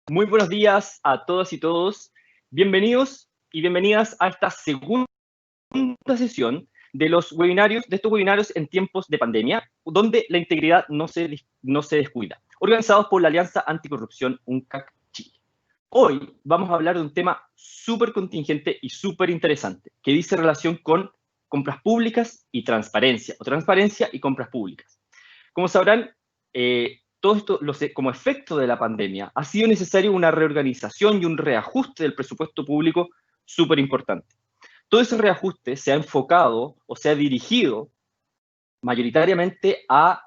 Muy buenos días a todas y todos. Bienvenidos y bienvenidas a esta segunda sesión de estos webinarios en tiempos de pandemia, donde la integridad no se descuida, organizados por la Alianza Anticorrupción UNCAC Chile. Hoy vamos a hablar de un tema súper contingente y súper interesante, que dice relación con compras públicas y transparencia, o transparencia y compras públicas. Como sabrán, todo esto, como efecto de la pandemia, ha sido necesario una reorganización y un reajuste del presupuesto público súper importante. Todo ese reajuste se ha enfocado o se ha dirigido mayoritariamente a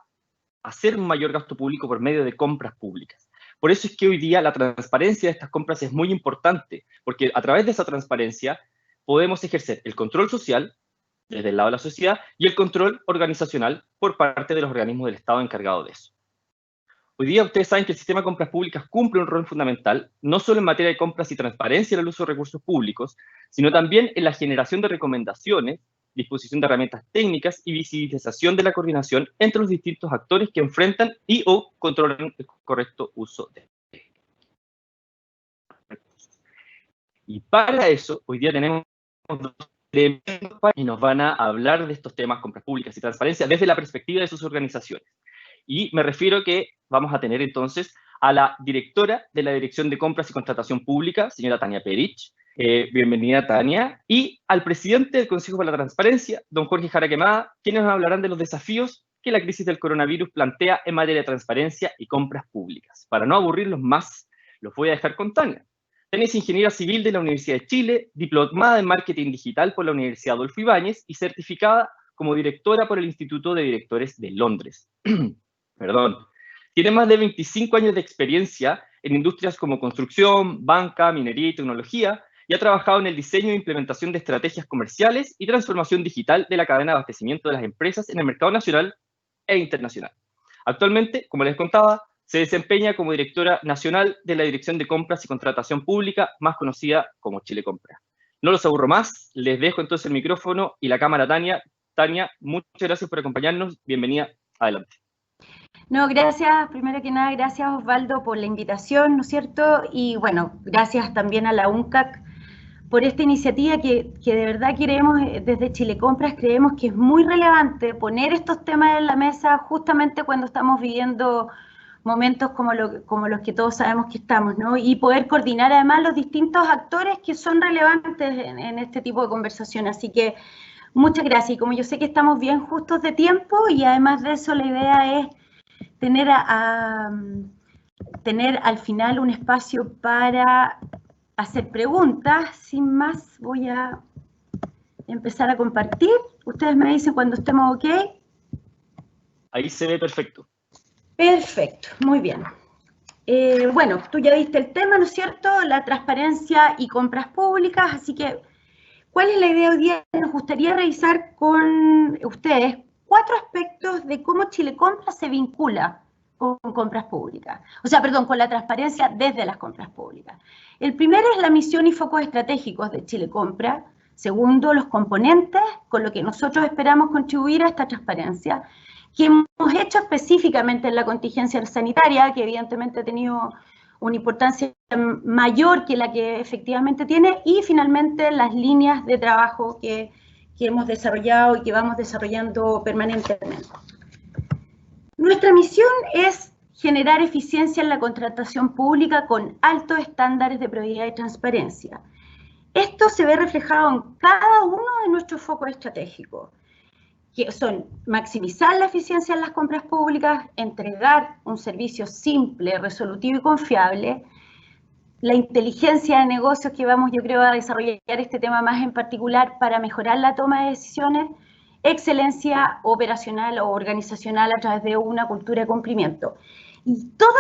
hacer un mayor gasto público por medio de compras públicas. Por eso es que hoy día la transparencia de estas compras es muy importante, porque a través de esa transparencia podemos ejercer el control social desde el lado de la sociedad y el control organizacional por parte de los organismos del Estado encargados de eso. Hoy día ustedes saben que el sistema de compras públicas cumple un rol fundamental, no solo en materia de compras y transparencia en el uso de recursos públicos, sino también en la generación de recomendaciones, disposición de herramientas técnicas y visibilización de la coordinación entre los distintos actores que enfrentan y o controlan el correcto uso de recursos. Y para eso, hoy día tenemos dos tremendos y nos van a hablar de estos temas, compras públicas y transparencia, desde la perspectiva de sus organizaciones. Y me refiero que vamos a tener entonces a la directora de la Dirección de Compras y Contratación Pública, señora Tania Perich. Bienvenida, Tania. Y al presidente del Consejo para la Transparencia, don Jorge Jara Quemada, quienes nos hablarán de los desafíos que la crisis del coronavirus plantea en materia de transparencia y compras públicas. Para no aburrirlos más, los voy a dejar con Tania. Tania es ingeniera civil de la Universidad de Chile, diplomada en marketing digital por la Universidad Adolfo Ibáñez y certificada como directora por el Instituto de Directores de Londres. Perdón. Tiene más de 25 años de experiencia en industrias como construcción, banca, minería y tecnología, y ha trabajado en el diseño e implementación de estrategias comerciales y transformación digital de la cadena de abastecimiento de las empresas en el mercado nacional e internacional. Actualmente, como les contaba, se desempeña como directora nacional de la Dirección de Compras y Contratación Pública, más conocida como Chile Compra. No los aburro más, les dejo entonces el micrófono y la cámara a Tania. Tania, muchas gracias por acompañarnos. Bienvenida, adelante. No, gracias, primero que nada, gracias Osvaldo por la invitación, ¿no es cierto? Y bueno, gracias también a la UNCAC por esta iniciativa que de verdad queremos, desde Chile Compras, creemos que es muy relevante poner estos temas en la mesa justamente cuando estamos viviendo momentos como los que todos sabemos que estamos, ¿no? Y poder coordinar además los distintos actores que son relevantes en este tipo de conversación. Así que muchas gracias. Y como yo sé que estamos bien justos de tiempo y además de eso la idea es tener al final un espacio para hacer preguntas. Sin más, voy a empezar a compartir. Ustedes me dicen cuando estemos ok. Ahí se ve perfecto. Perfecto, muy bien. Bueno, tú ya viste el tema, ¿no es cierto? La transparencia y compras públicas, así que, ¿cuál es la idea hoy día? Nos gustaría revisar con ustedes 4 aspectos de cómo Chile Compras se vincula con compras públicas. O sea, perdón, con la transparencia desde las compras públicas. El primero es la misión y focos estratégicos de Chile Compra. Segundo, los componentes con lo que nosotros esperamos contribuir a esta transparencia, que hemos hecho específicamente en la contingencia sanitaria, que evidentemente ha tenido una importancia mayor que la que efectivamente tiene, y finalmente las líneas de trabajo que hemos desarrollado y que vamos desarrollando permanentemente. Nuestra misión es generar eficiencia en la contratación pública con altos estándares de probidad y transparencia. Esto se ve reflejado en cada uno de nuestros focos estratégicos, que son maximizar la eficiencia en las compras públicas, entregar un servicio simple, resolutivo y confiable, la inteligencia de negocios que vamos, yo creo, a desarrollar este tema más en particular para mejorar la toma de decisiones, excelencia operacional o organizacional a través de una cultura de cumplimiento. Y todos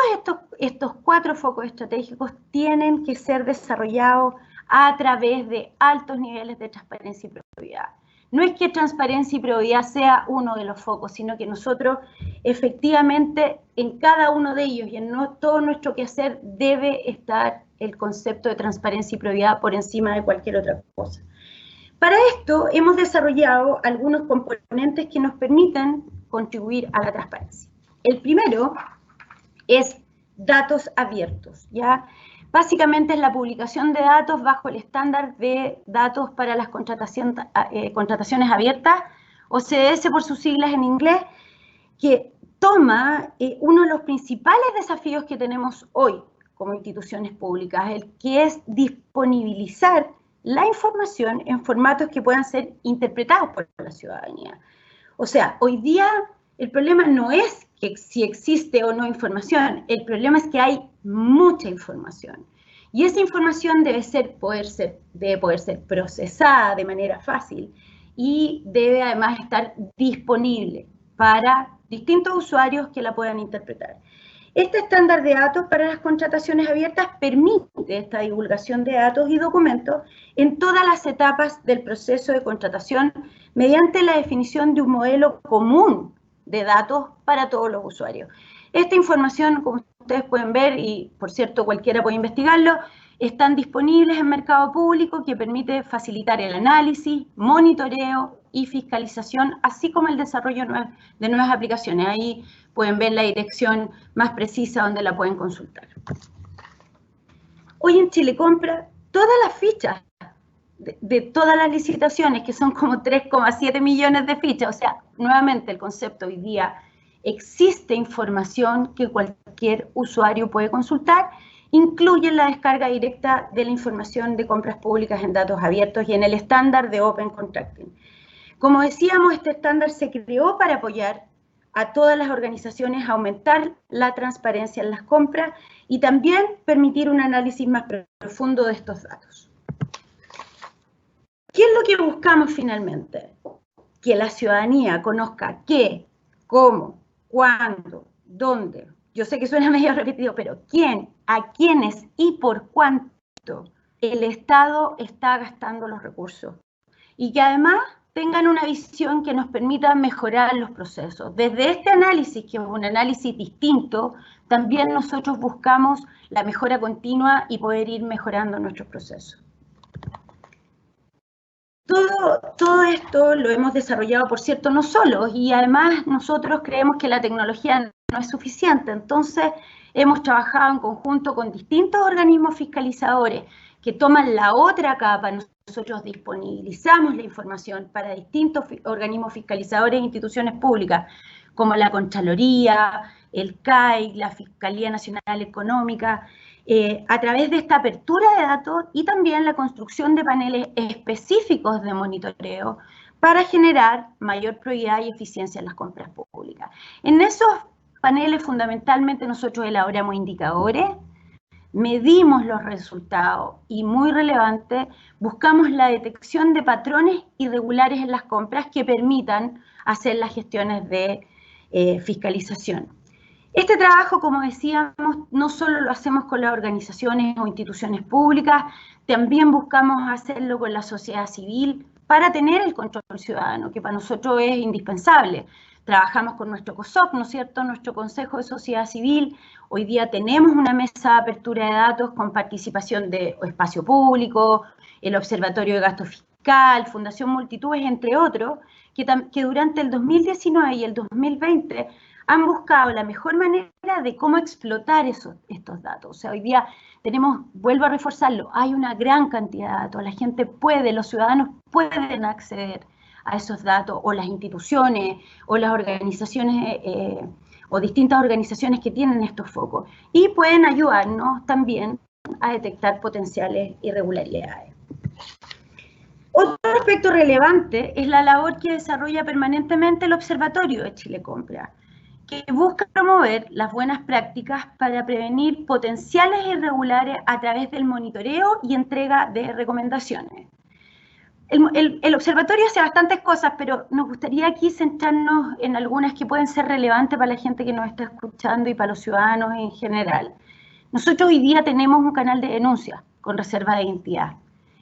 estos 4 focos estratégicos tienen que ser desarrollados a través de altos niveles de transparencia y probidad. No es que transparencia y probidad sea uno de los focos, sino que nosotros efectivamente en cada uno de ellos y en todo nuestro quehacer debe estar el concepto de transparencia y probidad por encima de cualquier otra cosa. Para esto hemos desarrollado algunos componentes que nos permitan contribuir a la transparencia. El primero es datos abiertos, ¿ya? Básicamente es la publicación de datos bajo el estándar de datos para las contrataciones abiertas, ODS por sus siglas en inglés, que toma uno de los principales desafíos que tenemos hoy como instituciones públicas, el que es disponibilizar la información en formatos que puedan ser interpretados por la ciudadanía. O sea, hoy día el problema no es que si existe o no información, el problema es que hay mucha información. Y esa información debe poder ser procesada de manera fácil y debe además estar disponible para distintos usuarios que la puedan interpretar. Este estándar de datos para las contrataciones abiertas permite esta divulgación de datos y documentos en todas las etapas del proceso de contratación mediante la definición de un modelo común de datos para todos los usuarios. Esta información, como ustedes pueden ver, y por cierto cualquiera puede investigarlo, están disponibles en mercado público que permite facilitar el análisis, monitoreo y fiscalización, así como el desarrollo de nuevas aplicaciones. Ahí pueden ver la dirección más precisa donde la pueden consultar. Hoy en Chile Compra, todas las fichas de todas las licitaciones, que son como 3,7 millones de fichas, o sea, nuevamente el concepto hoy día, existe información que cualquier usuario puede consultar, incluye la descarga directa de la información de compras públicas en datos abiertos y en el estándar de Open Contracting. Como decíamos, este estándar se creó para apoyar a todas las organizaciones a aumentar la transparencia en las compras y también permitir un análisis más profundo de estos datos. ¿Qué es lo que buscamos finalmente? Que la ciudadanía conozca qué, cómo, cuándo, dónde. Yo sé que suena medio repetido, pero quién, a quiénes y por cuánto el Estado está gastando los recursos. Y que además tengan una visión que nos permita mejorar los procesos. Desde este análisis, que es un análisis distinto, también nosotros buscamos la mejora continua y poder ir mejorando nuestros procesos. Todo esto lo hemos desarrollado, por cierto, no solos, y además nosotros creemos que la tecnología no es suficiente, entonces hemos trabajado en conjunto con distintos organismos fiscalizadores que toman la otra capa. Nosotros disponibilizamos la información para distintos organismos fiscalizadores e instituciones públicas, como la Contraloría, el CAI, la Fiscalía Nacional Económica, a través de esta apertura de datos y también la construcción de paneles específicos de monitoreo para generar mayor probidad y eficiencia en las compras públicas. En esos paneles fundamentalmente nosotros elaboramos indicadores, medimos los resultados y, muy relevante, buscamos la detección de patrones irregulares en las compras que permitan hacer las gestiones de fiscalización. Este trabajo, como decíamos, no solo lo hacemos con las organizaciones o instituciones públicas, también buscamos hacerlo con la sociedad civil para tener el control ciudadano, que para nosotros es indispensable. Trabajamos con nuestro COSOC, ¿no es cierto?, nuestro Consejo de Sociedad Civil. Hoy día tenemos una mesa de apertura de datos con participación de Espacio Público, el Observatorio de Gasto Fiscal, Fundación Multitudes, entre otros, que durante el 2019 y el 2020 han buscado la mejor manera de cómo explotar estos datos. O sea, hoy día tenemos, vuelvo a reforzarlo, hay una gran cantidad de datos, la gente puede, los ciudadanos pueden acceder a esos datos, o las instituciones, o las organizaciones, o distintas organizaciones que tienen estos focos, y pueden ayudarnos también a detectar potenciales irregularidades. Otro aspecto relevante es la labor que desarrolla permanentemente el Observatorio de Chile Compra, que busca promover las buenas prácticas para prevenir potenciales irregulares a través del monitoreo y entrega de recomendaciones. El observatorio hace bastantes cosas, pero nos gustaría aquí centrarnos en algunas que pueden ser relevantes para la gente que nos está escuchando y para los ciudadanos en general. Nosotros hoy día tenemos un canal de denuncia con reserva de identidad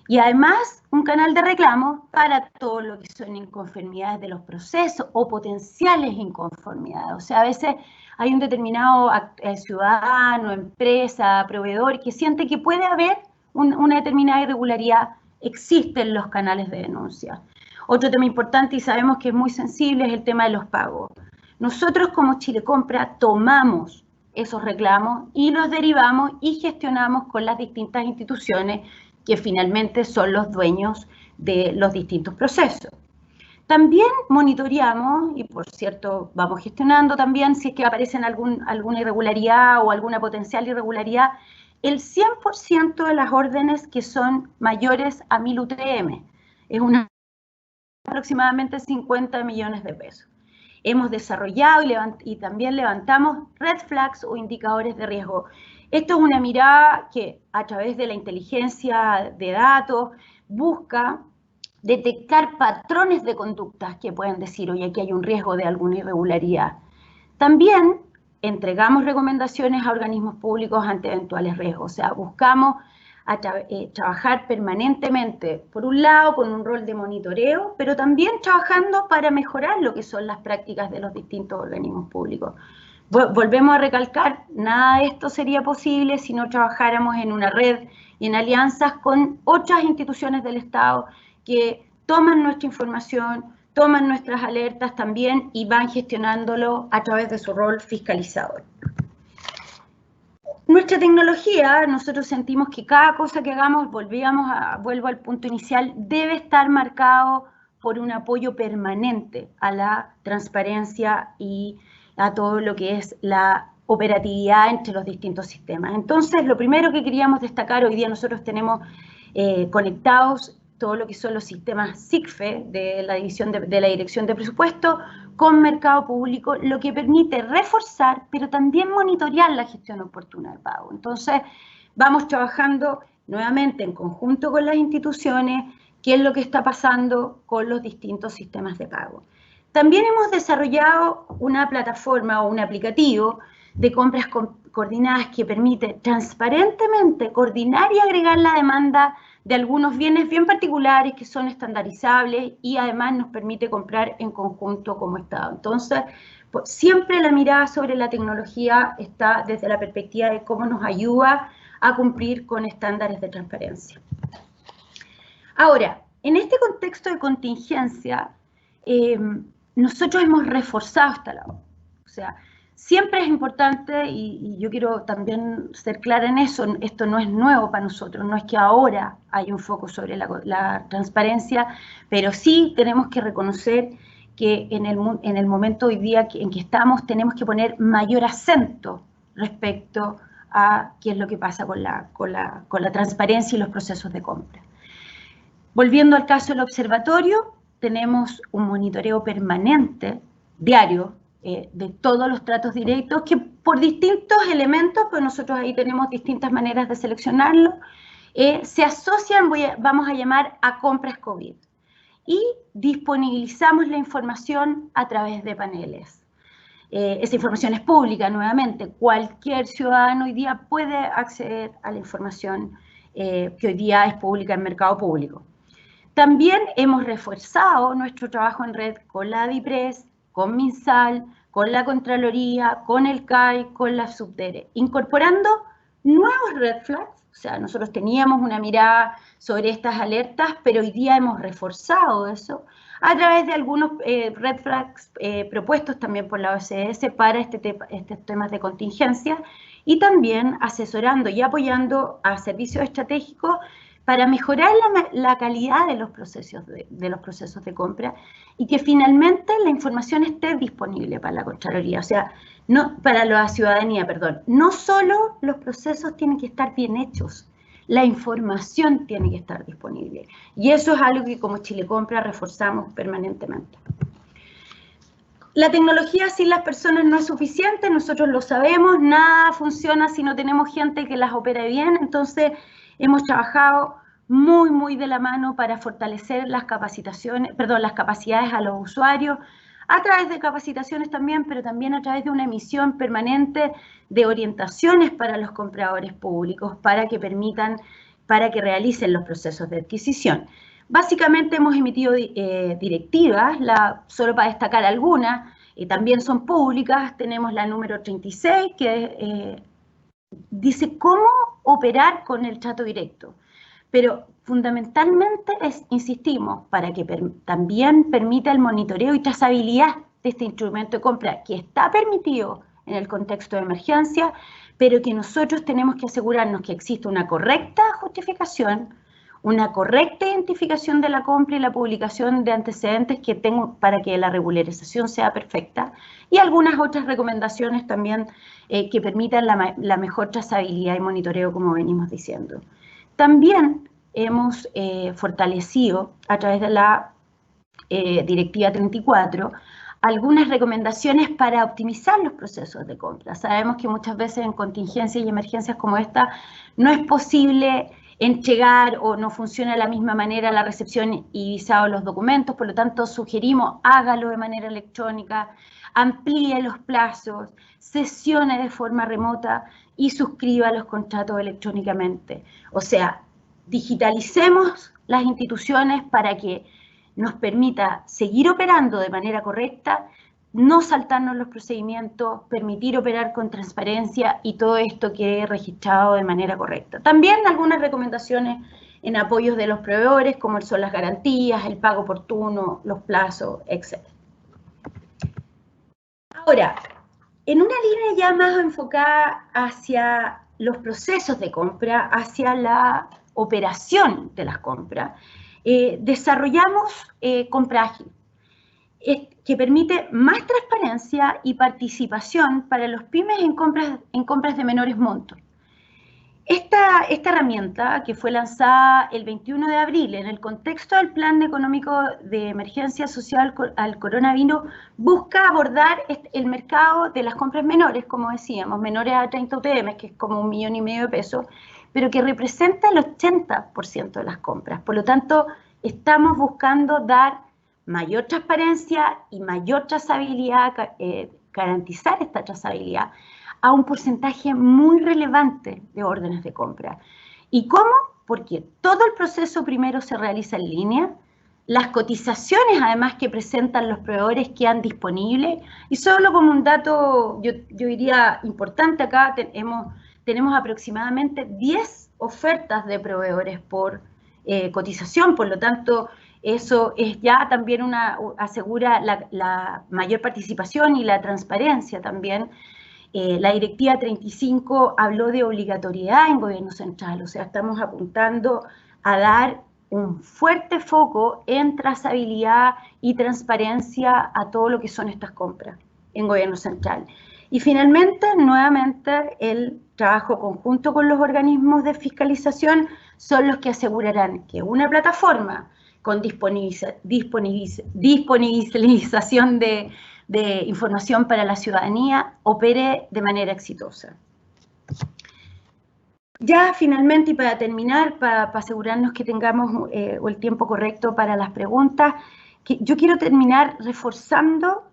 y además un canal de reclamos para todo lo que son inconformidades de los procesos o potenciales inconformidades. O sea, a veces hay un determinado ciudadano, empresa, proveedor que siente que puede haber una determinada irregularidad. Existen los canales de denuncia. Otro tema importante y sabemos que es muy sensible es el tema de los pagos. Nosotros como Chile Compra tomamos esos reclamos y los derivamos y gestionamos con las distintas instituciones que finalmente son los dueños de los distintos procesos. También monitoreamos, y por cierto vamos gestionando también si es que aparece alguna irregularidad o alguna potencial irregularidad, el 100% de las órdenes que son mayores a 1000 UTM. Es aproximadamente 50 millones de pesos. Hemos desarrollado y también levantamos red flags o indicadores de riesgo. Esto es una mirada que a través de la inteligencia de datos busca detectar patrones de conductas que pueden decir, oye, aquí hay un riesgo de alguna irregularidad. También entregamos recomendaciones a organismos públicos ante eventuales riesgos, o sea, buscamos trabajar permanentemente, por un lado, con un rol de monitoreo, pero también trabajando para mejorar lo que son las prácticas de los distintos organismos públicos. Volvemos a recalcar, nada de esto sería posible si no trabajáramos en una red y en alianzas con otras instituciones del Estado que toman nuestra información, toman nuestras alertas también y van gestionándolo a través de su rol fiscalizador. Nuestra tecnología, nosotros sentimos que cada cosa que hagamos, vuelvo al punto inicial, debe estar marcado por un apoyo permanente a la transparencia y a todo lo que es la operatividad entre los distintos sistemas. Entonces, lo primero que queríamos destacar, hoy día nosotros tenemos conectados todo lo que son los sistemas SICFE de la Dirección de Presupuesto con Mercado Público, lo que permite reforzar, pero también monitorear la gestión oportuna de pago. Entonces, vamos trabajando nuevamente en conjunto con las instituciones, qué es lo que está pasando con los distintos sistemas de pago. También hemos desarrollado una plataforma o un aplicativo de compras coordinadas que permite transparentemente coordinar y agregar la demanda de algunos bienes bien particulares que son estandarizables y además nos permite comprar en conjunto como Estado. Entonces, siempre la mirada sobre la tecnología está desde la perspectiva de cómo nos ayuda a cumplir con estándares de transparencia. Ahora, en este contexto de contingencia, nosotros hemos reforzado esta labor. O sea, siempre es importante, y yo quiero también ser clara en eso, esto no es nuevo para nosotros, no es que ahora hay un foco sobre la transparencia, pero sí tenemos que reconocer que en el momento hoy día en que estamos tenemos que poner mayor acento respecto a qué es lo que pasa con la transparencia y los procesos de compra. Volviendo al caso del observatorio, tenemos un monitoreo permanente, diario, de todos los tratos directos, que por distintos elementos, pues nosotros ahí tenemos distintas maneras de seleccionarlo, se asocian, vamos a llamar, a compras COVID. Y disponibilizamos la información a través de paneles. Esa información es pública, nuevamente. Cualquier ciudadano hoy día puede acceder a la información que hoy día es pública en Mercado Público. También hemos reforzado nuestro trabajo en red con la DIPRES, con MinSal, con la Contraloría, con el CAI, con la Subdere, incorporando nuevos red flags. O sea, nosotros teníamos una mirada sobre estas alertas, pero hoy día hemos reforzado eso a través de algunos red flags propuestos también por la OCDE para estos temas de contingencia y también asesorando y apoyando a servicios estratégicos para mejorar la calidad de los procesos de compra y que finalmente la información esté disponible para la Contraloría, o sea, no para la ciudadanía, perdón. No solo los procesos tienen que estar bien hechos, la información tiene que estar disponible. Y eso es algo que como Chile Compra reforzamos permanentemente. La tecnología sin las personas no es suficiente, nosotros lo sabemos, nada funciona si no tenemos gente que las opere bien, entonces hemos trabajado muy de la mano para fortalecer las capacidades a los usuarios, a través de capacitaciones también, pero también a través de una emisión permanente de orientaciones para los compradores públicos, para que realicen los procesos de adquisición. Básicamente hemos emitido directivas, solo para destacar algunas, también son públicas, tenemos la número 36, que dice cómo operar con el trato directo. Pero fundamentalmente insistimos, para que también permita el monitoreo y trazabilidad de este instrumento de compra que está permitido en el contexto de emergencia, pero que nosotros tenemos que asegurarnos que existe una correcta justificación, una correcta identificación de la compra y la publicación de antecedentes que tengo para que la regularización sea perfecta, y algunas otras recomendaciones también que permitan la mejor trazabilidad y monitoreo, como venimos diciendo. También hemos fortalecido a través de la Directiva 34 algunas recomendaciones para optimizar los procesos de compra. Sabemos que muchas veces en contingencias y emergencias como esta no es posible entregar o no funciona de la misma manera la recepción y visado de los documentos, por lo tanto sugerimos hágalo de manera electrónica, amplíe los plazos, sesione de forma remota y suscriba los contratos electrónicamente. O sea, digitalicemos las instituciones para que nos permita seguir operando de manera correcta, no saltarnos los procedimientos, permitir operar con transparencia y todo esto quede registrado de manera correcta. También algunas recomendaciones en apoyos de los proveedores, como son las garantías, el pago oportuno, los plazos, etc. Ahora, en una línea ya más enfocada hacia los procesos de compra, hacia la operación de las compras, desarrollamos Compra Ágil, que permite más transparencia y participación para los pymes en compras de menores montos. Esta herramienta, que fue lanzada el 21 de abril en el contexto del Plan Económico de Emergencia Social al Coronavirus, busca abordar el mercado de las compras menores, como decíamos, menores a 30 UTM, que es como 1,5 millones de pesos, pero que representa el 80% de las compras. Por lo tanto, estamos buscando dar mayor transparencia y mayor trazabilidad, garantizar esta trazabilidad a un porcentaje muy relevante de órdenes de compra. ¿Y cómo? Porque todo el proceso primero se realiza en línea, las cotizaciones además que presentan los proveedores quedan disponibles, y solo como un dato, yo diría importante acá, tenemos aproximadamente 10 ofertas de proveedores por cotización, por lo tanto, eso es ya también asegura la mayor participación y la transparencia también. La Directiva 35 habló de obligatoriedad en gobierno central, o sea, estamos apuntando a dar un fuerte foco en trazabilidad y transparencia a todo lo que son estas compras en gobierno central. Y finalmente, nuevamente, el trabajo conjunto con los organismos de fiscalización son los que asegurarán que una plataforma con disponibilización de información para la ciudadanía opere de manera exitosa. Ya finalmente, y para terminar, para asegurarnos que tengamos el tiempo correcto para las preguntas, yo quiero terminar reforzando,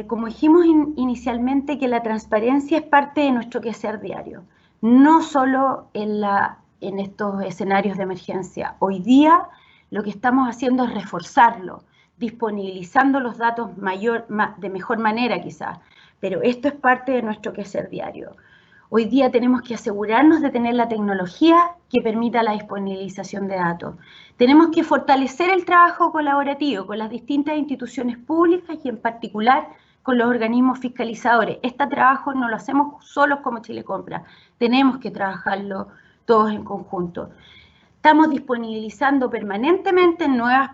como dijimos inicialmente, que la transparencia es parte de nuestro quehacer diario, no solo en estos escenarios de emergencia. Hoy día lo que estamos haciendo es reforzarlo, disponibilizando los datos de mejor manera quizás, pero esto es parte de nuestro quehacer diario. Hoy día tenemos que asegurarnos de tener la tecnología que permita la disponibilización de datos. Tenemos que fortalecer el trabajo colaborativo con las distintas instituciones públicas y en particular con los organismos fiscalizadores. Este trabajo no lo hacemos solos como Chile Compra, tenemos que trabajarlo todos en conjunto. Estamos disponibilizando permanentemente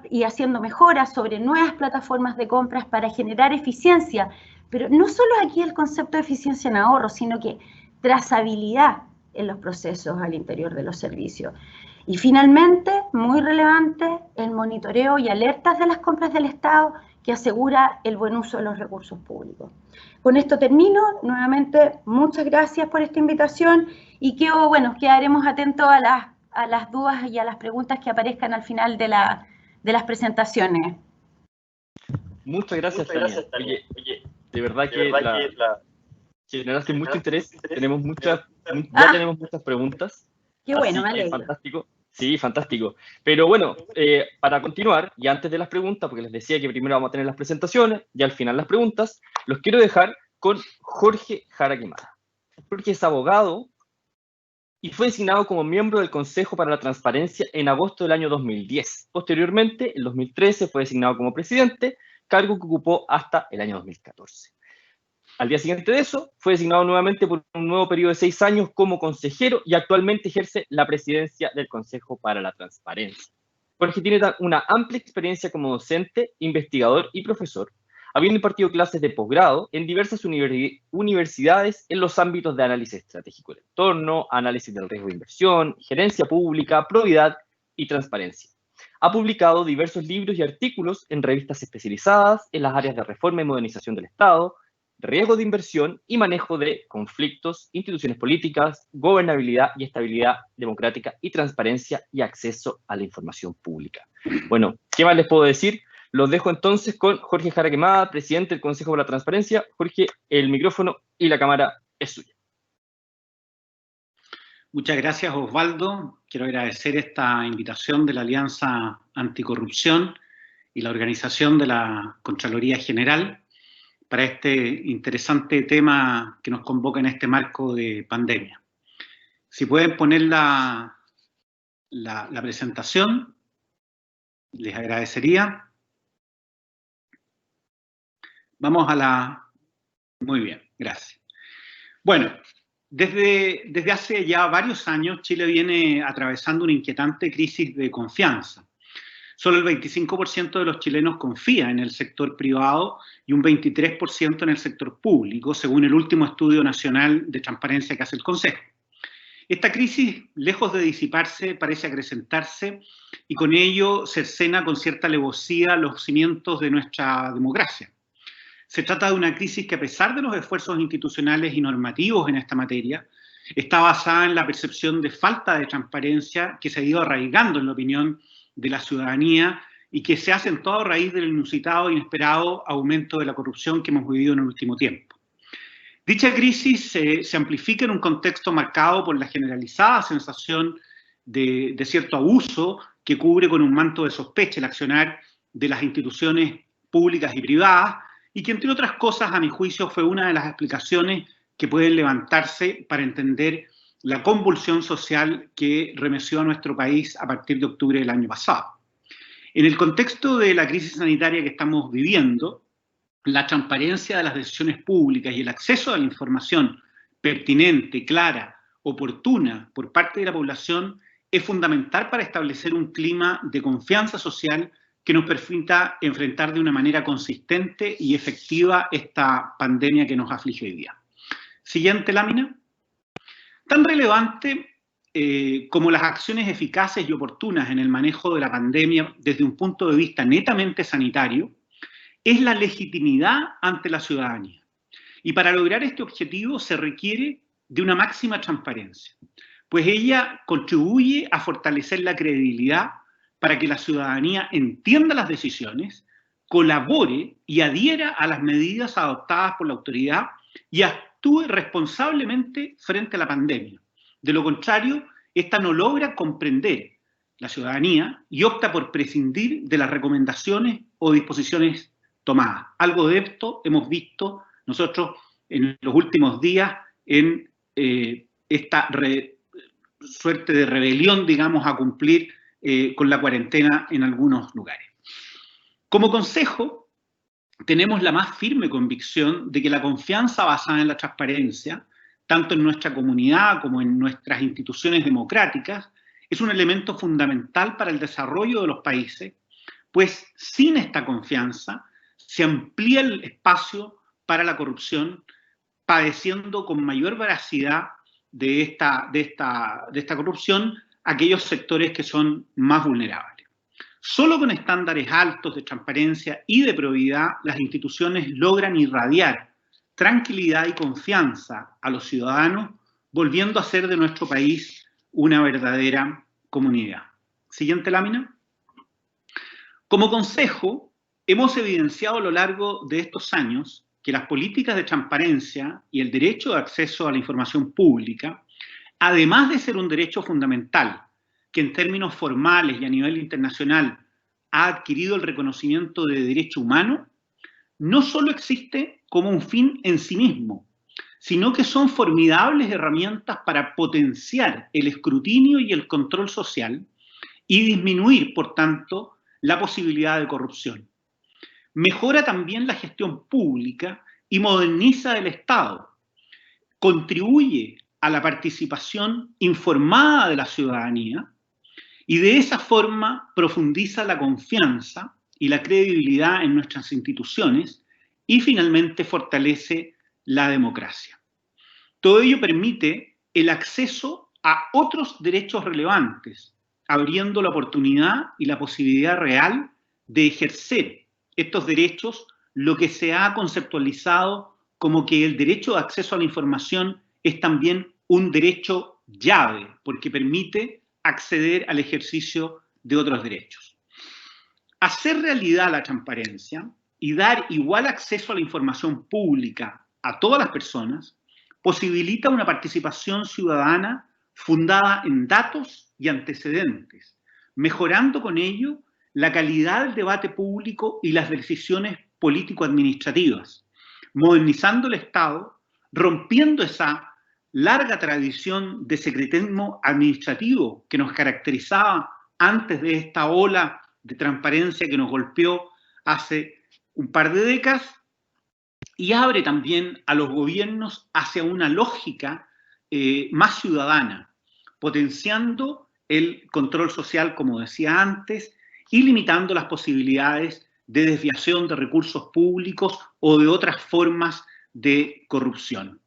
y haciendo mejoras sobre nuevas plataformas de compras para generar eficiencia, pero no solo aquí el concepto de eficiencia en ahorro, sino que trazabilidad en los procesos al interior de los servicios. Y finalmente, muy relevante, el monitoreo y alertas de las compras del Estado que asegura el buen uso de los recursos públicos. Con esto termino. Nuevamente, muchas gracias por esta invitación y quedaremos atentos a las dudas y a las preguntas que aparezcan al final de las presentaciones. Muchas gracias, Tania. Oye, de verdad que generaste mucho interés. Ya tenemos muchas preguntas. Qué bueno, me alegro. Fantástico. Sí, fantástico. Pero bueno, para continuar, y antes de las preguntas, porque les decía que primero vamos a tener las presentaciones y al final las preguntas, los quiero dejar con Jorge Jara Quemada. Jorge es abogado y fue designado como miembro del Consejo para la Transparencia en agosto del año 2010. Posteriormente, en 2013, fue designado como presidente, cargo que ocupó hasta el año 2014. Al día siguiente de eso, fue designado nuevamente por un nuevo periodo de 6 años como consejero y actualmente ejerce la presidencia del Consejo para la Transparencia. Jorge tiene una amplia experiencia como docente, investigador y profesor, habiendo impartido clases de posgrado en diversas universidades en los ámbitos de análisis estratégico del entorno, análisis del riesgo de inversión, gerencia pública, probidad y transparencia. Ha publicado diversos libros y artículos en revistas especializadas en las áreas de reforma y modernización del Estado, riesgo de inversión y manejo de conflictos, instituciones políticas, gobernabilidad y estabilidad democrática y transparencia y acceso a la información pública. Bueno, ¿qué más les puedo decir? Los dejo entonces con Jorge Jara Quemada, presidente del Consejo por la Transparencia. Jorge, el micrófono y la cámara es suya. Muchas gracias, Osvaldo. Quiero agradecer esta invitación de la Alianza Anticorrupción y la organización de la Contraloría General para este interesante tema que nos convoca en este marco de pandemia. Si pueden poner la presentación, les agradecería. Vamos a la... Muy bien, gracias. Bueno, desde hace ya varios años Chile viene atravesando una inquietante crisis de confianza. Solo el 25% de los chilenos confía en el sector privado y un 23% en el sector público, según el último estudio nacional de transparencia que hace el Consejo. Esta crisis, lejos de disiparse, parece acrecentarse y con ello cercena con cierta alevosía los cimientos de nuestra democracia. Se trata de una crisis que, a pesar de los esfuerzos institucionales y normativos en esta materia, está basada en la percepción de falta de transparencia que se ha ido arraigando en la opinión de la ciudadanía y que se ha sentado a raíz del inusitado e inesperado aumento de la corrupción que hemos vivido en el último tiempo. Dicha crisis se amplifica en un contexto marcado por la generalizada sensación de cierto abuso que cubre con un manto de sospecha el accionar de las instituciones públicas y privadas y que, entre otras cosas, a mi juicio, fue una de las explicaciones que pueden levantarse para entender la convulsión social que remeció a nuestro país a partir de octubre del año pasado. En el contexto de la crisis sanitaria que estamos viviendo, la transparencia de las decisiones públicas y el acceso a la información pertinente, clara, oportuna por parte de la población es fundamental para establecer un clima de confianza social que nos permita enfrentar de una manera consistente y efectiva esta pandemia que nos aflige hoy día. Siguiente lámina. Tan relevante como las acciones eficaces y oportunas en el manejo de la pandemia desde un punto de vista netamente sanitario, es la legitimidad ante la ciudadanía. Y para lograr este objetivo se requiere de una máxima transparencia, pues ella contribuye a fortalecer la credibilidad para que la ciudadanía entienda las decisiones, colabore y adhiera a las medidas adoptadas por la autoridad y actúe responsablemente frente a la pandemia. De lo contrario, esta no logra comprender la ciudadanía y opta por prescindir de las recomendaciones o disposiciones tomadas. Algo de esto hemos visto nosotros en los últimos días en esta suerte de rebelión, digamos, a cumplir con la cuarentena en algunos lugares. Como consejo, tenemos la más firme convicción de que la confianza basada en la transparencia, tanto en nuestra comunidad como en nuestras instituciones democráticas, es un elemento fundamental para el desarrollo de los países, pues sin esta confianza se amplía el espacio para la corrupción, padeciendo con mayor veracidad de esta corrupción aquellos sectores que son más vulnerables. Solo con estándares altos de transparencia y de probidad, las instituciones logran irradiar tranquilidad y confianza a los ciudadanos, volviendo a ser de nuestro país una verdadera comunidad. Siguiente lámina. Como consejo, hemos evidenciado a lo largo de estos años que las políticas de transparencia y el derecho de acceso a la información pública, además de ser un derecho fundamental, que en términos formales y a nivel internacional ha adquirido el reconocimiento de derecho humano, no solo existe como un fin en sí mismo, sino que son formidables herramientas para potenciar el escrutinio y el control social y disminuir, por tanto, la posibilidad de corrupción. Mejora también la gestión pública y moderniza el Estado, contribuye a la participación informada de la ciudadanía y de esa forma profundiza la confianza y la credibilidad en nuestras instituciones y finalmente fortalece la democracia. Todo ello permite el acceso a otros derechos relevantes, abriendo la oportunidad y la posibilidad real de ejercer estos derechos, lo que se ha conceptualizado como que el derecho de acceso a la información es también un derecho llave, porque permite acceder al ejercicio de otros derechos. Hacer realidad la transparencia y dar igual acceso a la información pública a todas las personas posibilita una participación ciudadana fundada en datos y antecedentes, mejorando con ello la calidad del debate público y las decisiones político-administrativas, modernizando el Estado, rompiendo esa larga tradición de secretismo administrativo que nos caracterizaba antes de esta ola de transparencia que nos golpeó hace un par de décadas, y abre también a los gobiernos hacia una lógica más ciudadana, potenciando el control social, como decía antes, y limitando las posibilidades de desviación de recursos públicos o de otras formas de corrupción.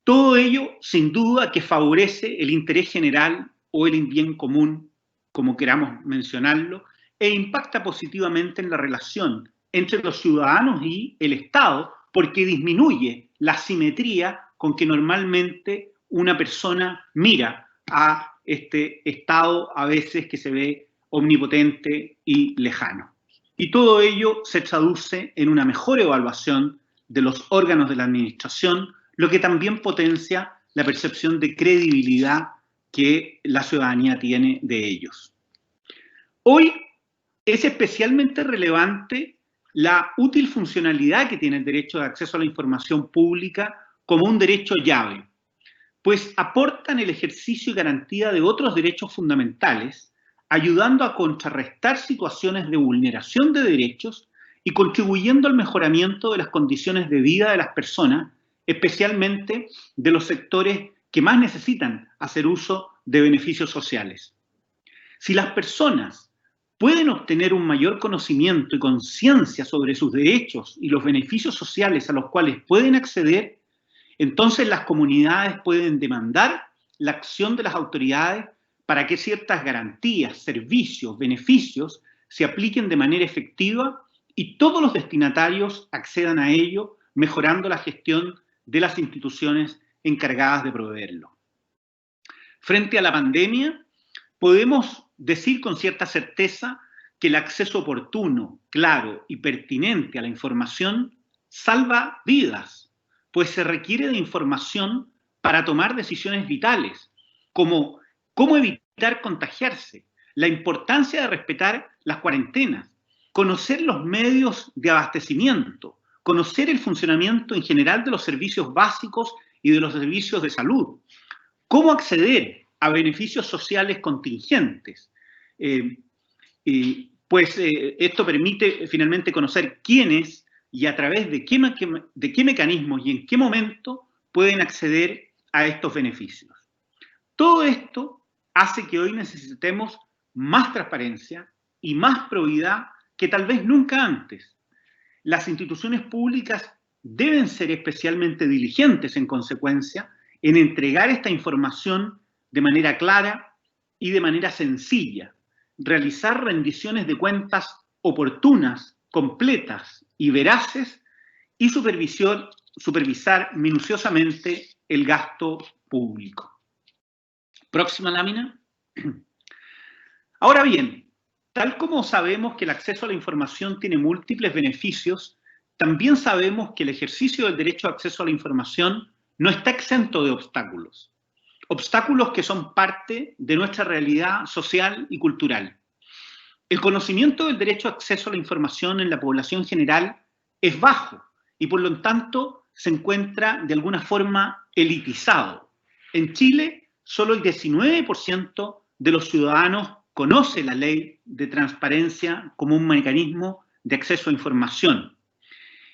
Todo ello, sin duda, que favorece el interés general o el bien común, como queramos mencionarlo, e impacta positivamente en la relación entre los ciudadanos y el Estado, porque disminuye la asimetría con que normalmente una persona mira a este Estado a veces que se ve omnipotente y lejano. Y todo ello se traduce en una mejor evaluación de los órganos de la administración, lo que también potencia la percepción de credibilidad que la ciudadanía tiene de ellos. Hoy es especialmente relevante la útil funcionalidad que tiene el derecho de acceso a la información pública como un derecho llave, pues aportan el ejercicio y garantía de otros derechos fundamentales, ayudando a contrarrestar situaciones de vulneración de derechos y contribuyendo al mejoramiento de las condiciones de vida de las personas, especialmente de los sectores que más necesitan hacer uso de beneficios sociales. Si las personas pueden obtener un mayor conocimiento y conciencia sobre sus derechos y los beneficios sociales a los cuales pueden acceder, entonces las comunidades pueden demandar la acción de las autoridades para que ciertas garantías, servicios, beneficios se apliquen de manera efectiva y todos los destinatarios accedan a ello, mejorando la gestión de las instituciones encargadas de proveerlo. Frente a la pandemia, podemos decir con cierta certeza que el acceso oportuno, claro y pertinente a la información salva vidas, pues se requiere de información para tomar decisiones vitales, como cómo evitar contagiarse, la importancia de respetar las cuarentenas, conocer los medios de abastecimiento, conocer el funcionamiento en general de los servicios básicos y de los servicios de salud, cómo acceder a beneficios sociales contingentes. Esto permite finalmente conocer quiénes y a través de qué mecanismos y en qué momento pueden acceder a estos beneficios. Todo esto hace que hoy necesitemos más transparencia y más probidad que tal vez nunca antes. Las instituciones públicas deben ser especialmente diligentes, en consecuencia, en entregar esta información de manera clara y de manera sencilla, realizar rendiciones de cuentas oportunas, completas y veraces y supervisar minuciosamente el gasto público. Próxima lámina. Ahora bien, tal como sabemos que el acceso a la información tiene múltiples beneficios, también sabemos que el ejercicio del derecho a acceso a la información no está exento de obstáculos. Obstáculos que son parte de nuestra realidad social y cultural. El conocimiento del derecho a acceso a la información en la población general es bajo y por lo tanto se encuentra de alguna forma elitizado. En Chile, solo el 19% de los ciudadanos conoce la ley de transparencia como un mecanismo de acceso a información.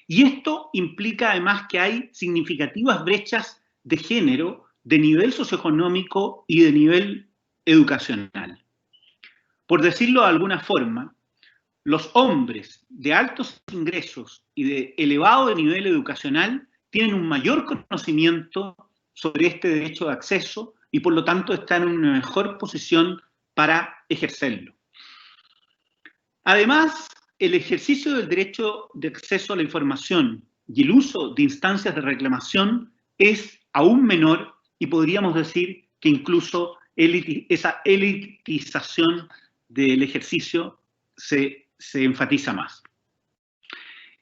Y esto implica además que hay significativas brechas de género, de nivel socioeconómico y de nivel educacional. Por decirlo de alguna forma, los hombres de altos ingresos y de elevado nivel educacional tienen un mayor conocimiento sobre este derecho de acceso y por lo tanto están en una mejor posición para ejercerlo. Además, el ejercicio del derecho de acceso a la información y el uso de instancias de reclamación es aún menor y podríamos decir que incluso esa elitización del ejercicio se enfatiza más.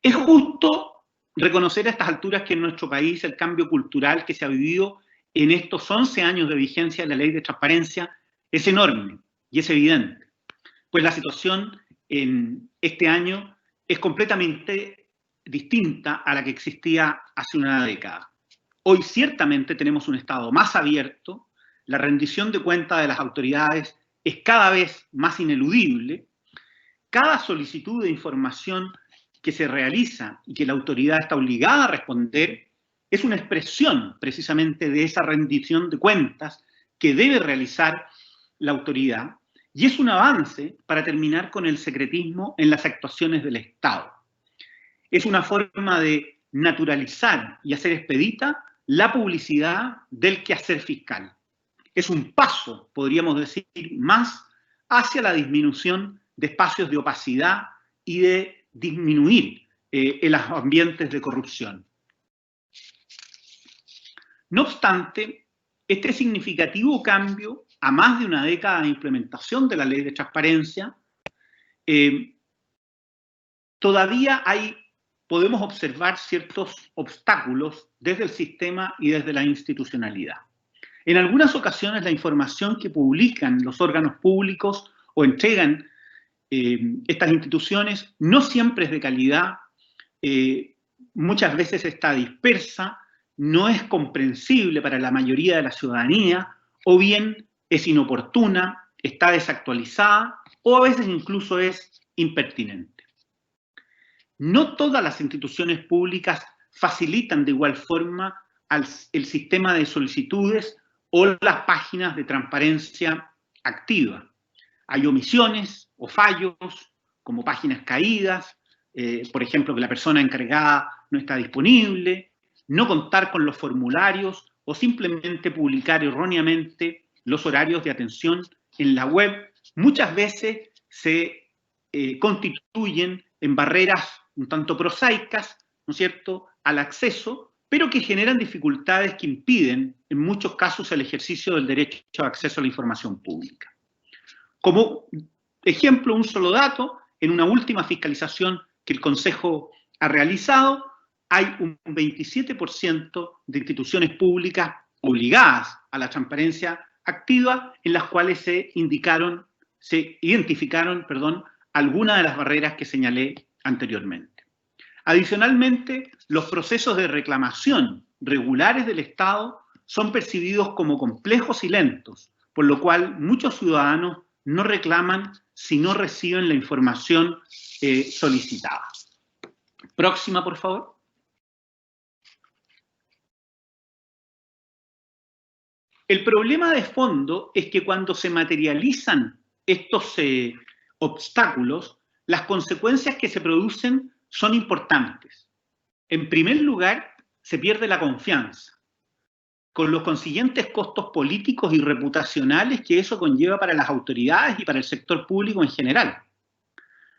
Es justo reconocer a estas alturas que en nuestro país el cambio cultural que se ha vivido en estos 11 años de vigencia de la Ley de Transparencia es enorme y es evidente, pues la situación en este año es completamente distinta a la que existía hace una década. Hoy ciertamente tenemos un Estado más abierto, la rendición de cuentas de las autoridades es cada vez más ineludible, cada solicitud de información que se realiza y que la autoridad está obligada a responder es una expresión precisamente de esa rendición de cuentas que debe realizar la autoridad y es un avance para terminar con el secretismo en las actuaciones del Estado. Es una forma de naturalizar y hacer expedita la publicidad del quehacer fiscal. Es un paso, podríamos decir, más hacia la disminución de espacios de opacidad y de disminuir en los ambientes de corrupción. No obstante, este significativo cambio, a más de una década de implementación de la Ley de Transparencia, todavía podemos observar ciertos obstáculos desde el sistema y desde la institucionalidad. En algunas ocasiones la información que publican los órganos públicos o entregan estas instituciones no siempre es de calidad, muchas veces está dispersa, no es comprensible para la mayoría de la ciudadanía, o bien es inoportuna, está desactualizada, o a veces incluso es impertinente. No todas las instituciones públicas facilitan de igual forma el sistema de solicitudes o las páginas de transparencia activa. Hay omisiones o fallos, como páginas caídas, por ejemplo, que la persona encargada no está disponible, no contar con los formularios o simplemente publicar erróneamente los horarios de atención en la web. Muchas veces se constituyen en barreras un tanto prosaicas, ¿no es cierto?, al acceso, pero que generan dificultades que impiden, en muchos casos, el ejercicio del derecho de acceso a la información pública. Como ejemplo, un solo dato, en una última fiscalización que el Consejo ha realizado, hay un 27% de instituciones públicas obligadas a la transparencia activa, en las cuales se identificaron, algunas de las barreras que señalé anteriormente. Adicionalmente, los procesos de reclamación regulares del Estado son percibidos como complejos y lentos, por lo cual muchos ciudadanos no reclaman si no reciben la información solicitada. Próxima, por favor. El problema de fondo es que cuando se materializan estos obstáculos, las consecuencias que se producen son importantes. En primer lugar, se pierde la confianza, con los consiguientes costos políticos y reputacionales que eso conlleva para las autoridades y para el sector público en general.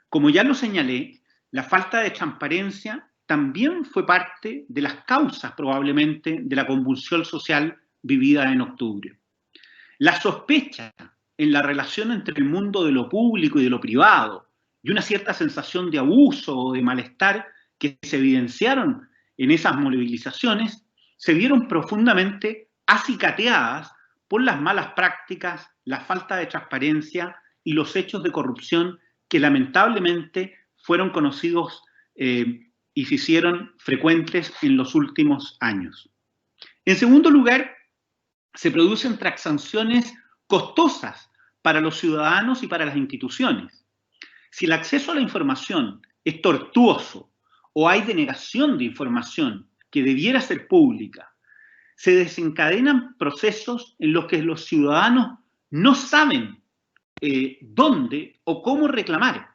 Como ya lo señalé, la falta de transparencia también fue parte de las causas, probablemente, de la convulsión social vivida en octubre. La sospecha en la relación entre el mundo de lo público y de lo privado y una cierta sensación de abuso o de malestar que se evidenciaron en esas movilizaciones se vieron profundamente acicateadas por las malas prácticas, la falta de transparencia y los hechos de corrupción que lamentablemente fueron conocidos y se hicieron frecuentes en los últimos años. En segundo lugar, se producen transacciones costosas para los ciudadanos y para las instituciones. Si el acceso a la información es tortuoso o hay denegación de información que debiera ser pública, se desencadenan procesos en los que los ciudadanos no saben dónde o cómo reclamar.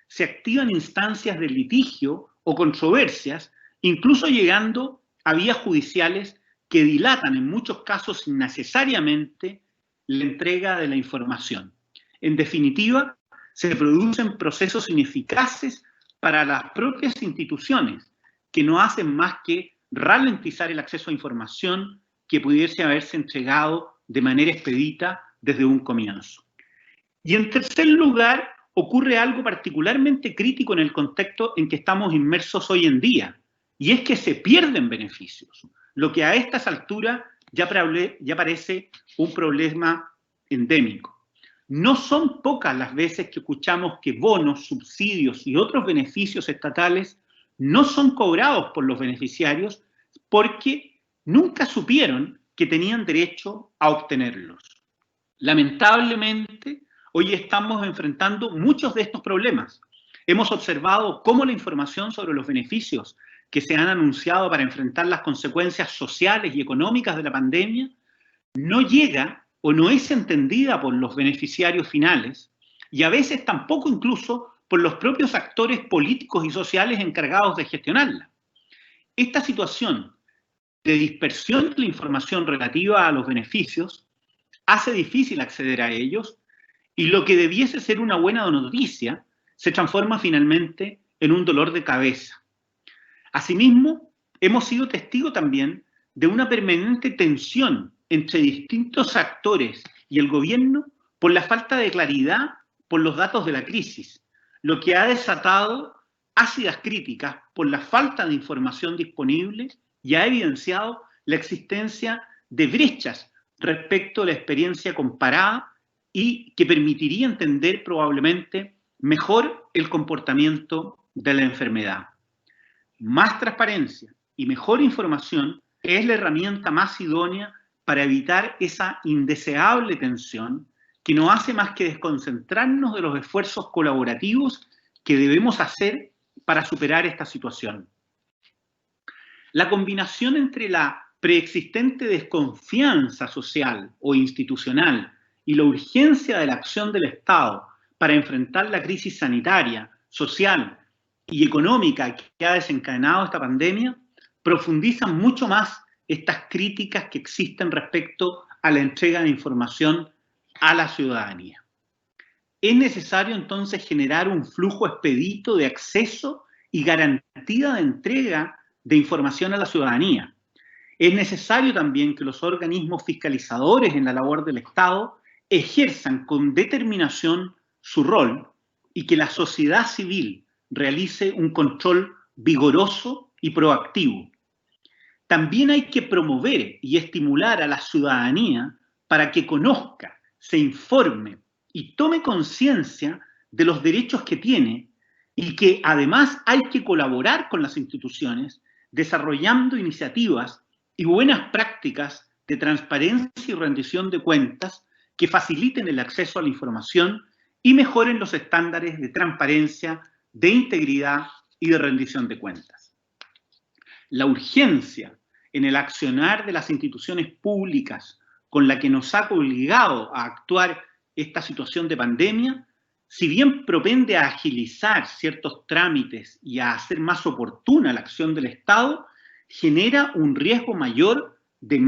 Se activan instancias de litigio o controversias, incluso llegando a vías judiciales que dilatan en muchos casos innecesariamente la entrega de la información. En definitiva, se producen procesos ineficaces para las propias instituciones, que no hacen más que ralentizar el acceso a información que pudiese haberse entregado de manera expedita desde un comienzo. Y en tercer lugar, ocurre algo particularmente crítico en el contexto en que estamos inmersos hoy en día, y es que se pierden beneficios, lo que a estas alturas ya parece un problema endémico. No son pocas las veces que escuchamos que bonos, subsidios y otros beneficios estatales no son cobrados por los beneficiarios porque nunca supieron que tenían derecho a obtenerlos. Lamentablemente, hoy estamos enfrentando muchos de estos problemas. Hemos observado cómo la información sobre los beneficios que se han anunciado para enfrentar las consecuencias sociales y económicas de la pandemia no llega o no es entendida por los beneficiarios finales y a veces tampoco incluso por los propios actores políticos y sociales encargados de gestionarla. Esta situación de dispersión de la información relativa a los beneficios hace difícil acceder a ellos y lo que debiese ser una buena noticia se transforma finalmente en un dolor de cabeza. Asimismo, hemos sido testigos también de una permanente tensión entre distintos actores y el gobierno por la falta de claridad por los datos de la crisis, lo que ha desatado ácidas críticas por la falta de información disponible y ha evidenciado la existencia de brechas respecto a la experiencia comparada y que permitiría entender probablemente mejor el comportamiento de la enfermedad. Más transparencia y mejor información es la herramienta más idónea para evitar esa indeseable tensión que no hace más que desconcentrarnos de los esfuerzos colaborativos que debemos hacer para superar esta situación. La combinación entre la preexistente desconfianza social o institucional y la urgencia de la acción del Estado para enfrentar la crisis sanitaria, social y económica que ha desencadenado esta pandemia profundizan mucho más estas críticas que existen respecto a la entrega de información a la ciudadanía. Es necesario entonces generar un flujo expedito de acceso y garantía de entrega de información a la ciudadanía. Es necesario también que los organismos fiscalizadores en la labor del Estado ejerzan con determinación su rol y que la sociedad civil realice un control vigoroso y proactivo. También hay que promover y estimular a la ciudadanía para que conozca, se informe y tome conciencia de los derechos que tiene y que además hay que colaborar con las instituciones desarrollando iniciativas y buenas prácticas de transparencia y rendición de cuentas que faciliten el acceso a la información y mejoren los estándares de transparencia, de integridad y de rendición de cuentas. La urgencia en el accionar de las instituciones públicas con la que nos ha obligado a actuar esta situación de pandemia, si bien propende a agilizar ciertos trámites y a hacer más oportuna la acción del Estado, genera un riesgo mayor de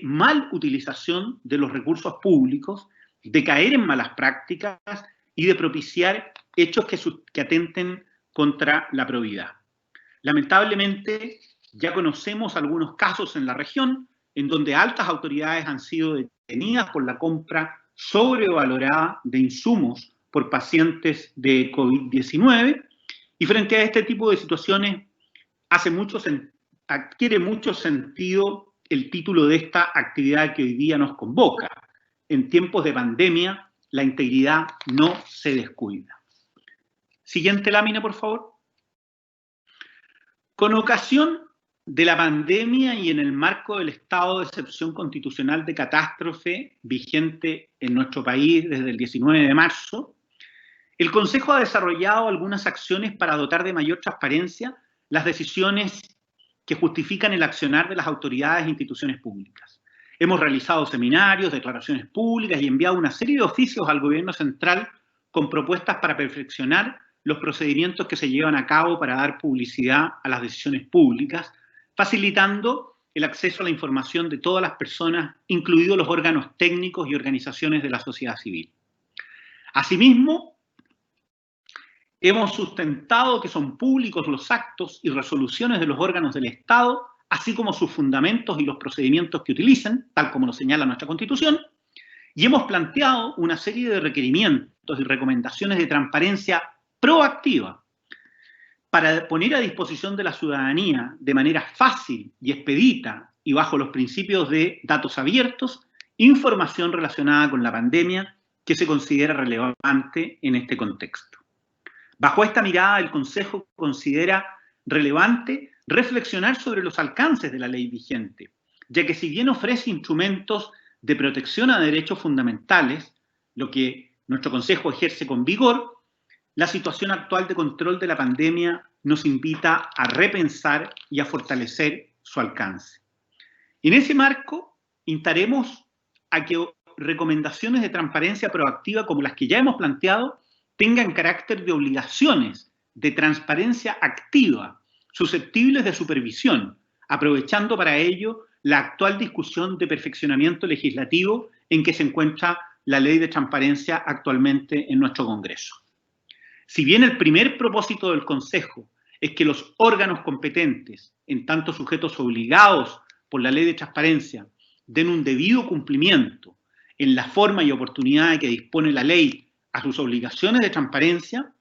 mal utilización de los recursos públicos, de caer en malas prácticas y de propiciar hechos que atenten contra la probidad. Lamentablemente, ya conocemos algunos casos en la región en donde altas autoridades han sido detenidas por la compra sobrevalorada de insumos por pacientes de COVID-19 y frente a este tipo de situaciones adquiere mucho sentido el título de esta actividad que hoy día nos convoca. En tiempos de pandemia, la integridad no se descuida. Siguiente lámina, por favor. Con ocasión de la pandemia y en el marco del estado de excepción constitucional de catástrofe vigente en nuestro país desde el 19 de marzo, El Consejo ha desarrollado algunas acciones para dotar de mayor transparencia las decisiones que justifican el accionar de las autoridades e instituciones públicas. Hemos realizado seminarios, declaraciones públicas y enviado una serie de oficios al Gobierno Central con propuestas para perfeccionar los procedimientos que se llevan a cabo para dar publicidad a las decisiones públicas, facilitando el acceso a la información de todas las personas, incluidos los órganos técnicos y organizaciones de la sociedad civil. Asimismo, hemos sustentado que son públicos los actos y resoluciones de los órganos del Estado, así como sus fundamentos y los procedimientos que utilicen, tal como lo señala nuestra Constitución, y hemos planteado una serie de requerimientos y recomendaciones de transparencia proactiva para poner a disposición de la ciudadanía de manera fácil y expedita y bajo los principios de datos abiertos, información relacionada con la pandemia que se considera relevante en este contexto. Bajo esta mirada, el Consejo considera relevante reflexionar sobre los alcances de la ley vigente, ya que si bien ofrece instrumentos de protección a derechos fundamentales, lo que nuestro Consejo ejerce con vigor, la situación actual de control de la pandemia nos invita a repensar y a fortalecer su alcance. En ese marco, instaremos a que recomendaciones de transparencia proactiva como las que ya hemos planteado tengan carácter de obligaciones de transparencia activa, susceptibles de supervisión, aprovechando para ello la actual discusión de perfeccionamiento legislativo en que se encuentra la ley de transparencia actualmente en nuestro Congreso. Si bien el primer propósito del Consejo es que los órganos competentes, en tanto sujetos obligados por la ley de transparencia, den un debido cumplimiento en la forma y oportunidad que dispone la ley a sus obligaciones de transparencia,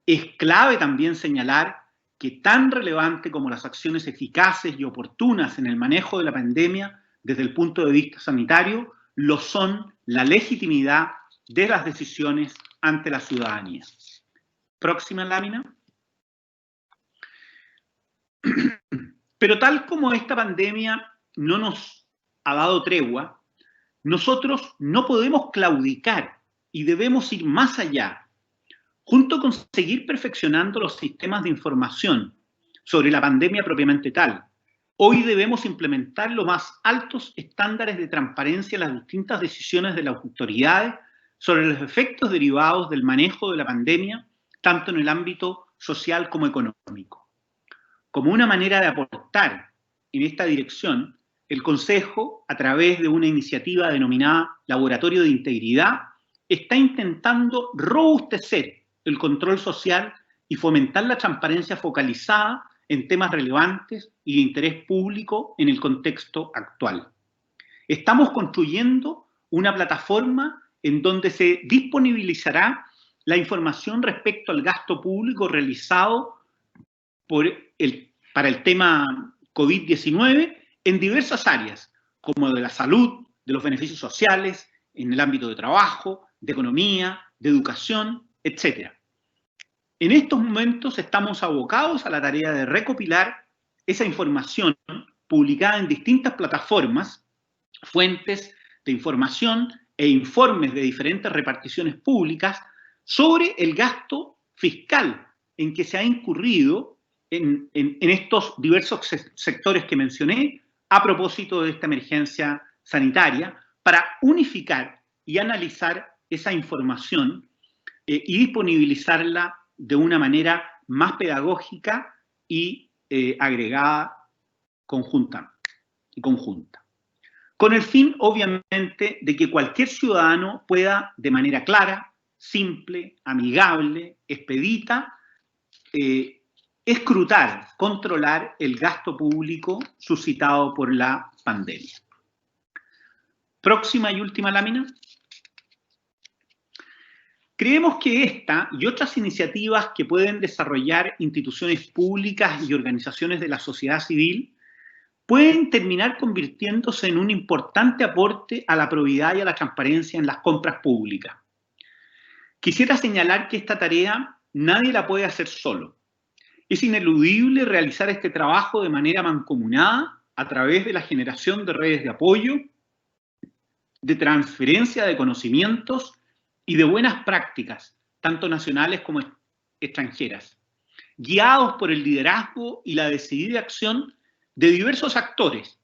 es clave también señalar que tan relevante como las acciones eficaces y oportunas en el manejo de la pandemia desde el punto de vista sanitario, lo son la legitimidad de las decisiones ante la ciudadanía. Próxima lámina. Pero tal como esta pandemia no nos ha dado tregua, nosotros no podemos claudicar y debemos ir más allá, junto con seguir perfeccionando los sistemas de información sobre la pandemia propiamente tal. Hoy debemos implementar los más altos estándares de transparencia en las distintas decisiones de las autoridades sobre los efectos derivados del manejo de la pandemia, tanto en el ámbito social como económico. Como una manera de aportar en esta dirección, el Consejo, a través de una iniciativa denominada Laboratorio de Integridad, está intentando robustecer el control social y fomentar la transparencia focalizada en temas relevantes y de interés público en el contexto actual. Estamos construyendo una plataforma en donde se disponibilizará la información respecto al gasto público realizado para el tema COVID-19 en diversas áreas, como de la salud, de los beneficios sociales, en el ámbito de trabajo, de economía, de educación, etc. En estos momentos estamos abocados a la tarea de recopilar esa información publicada en distintas plataformas, fuentes de información e informes de diferentes reparticiones públicas sobre el gasto fiscal en que se ha incurrido en estos diversos sectores que mencioné a propósito de esta emergencia sanitaria para unificar y analizar esa información y disponibilizarla de una manera más pedagógica y agregada conjunta. Con el fin, obviamente, de que cualquier ciudadano pueda, de manera clara, simple, amigable, expedita, escrutar, controlar el gasto público suscitado por la pandemia. Próxima y última lámina. Creemos que esta y otras iniciativas que pueden desarrollar instituciones públicas y organizaciones de la sociedad civil pueden terminar convirtiéndose en un importante aporte a la probidad y a la transparencia en las compras públicas. Quisiera señalar que esta tarea nadie la puede hacer solo. Es ineludible realizar este trabajo de manera mancomunada a través de la generación de redes de apoyo, de transferencia de conocimientos y de buenas prácticas tanto nacionales como extranjeras, guiados por el liderazgo y la decidida acción de diversos actores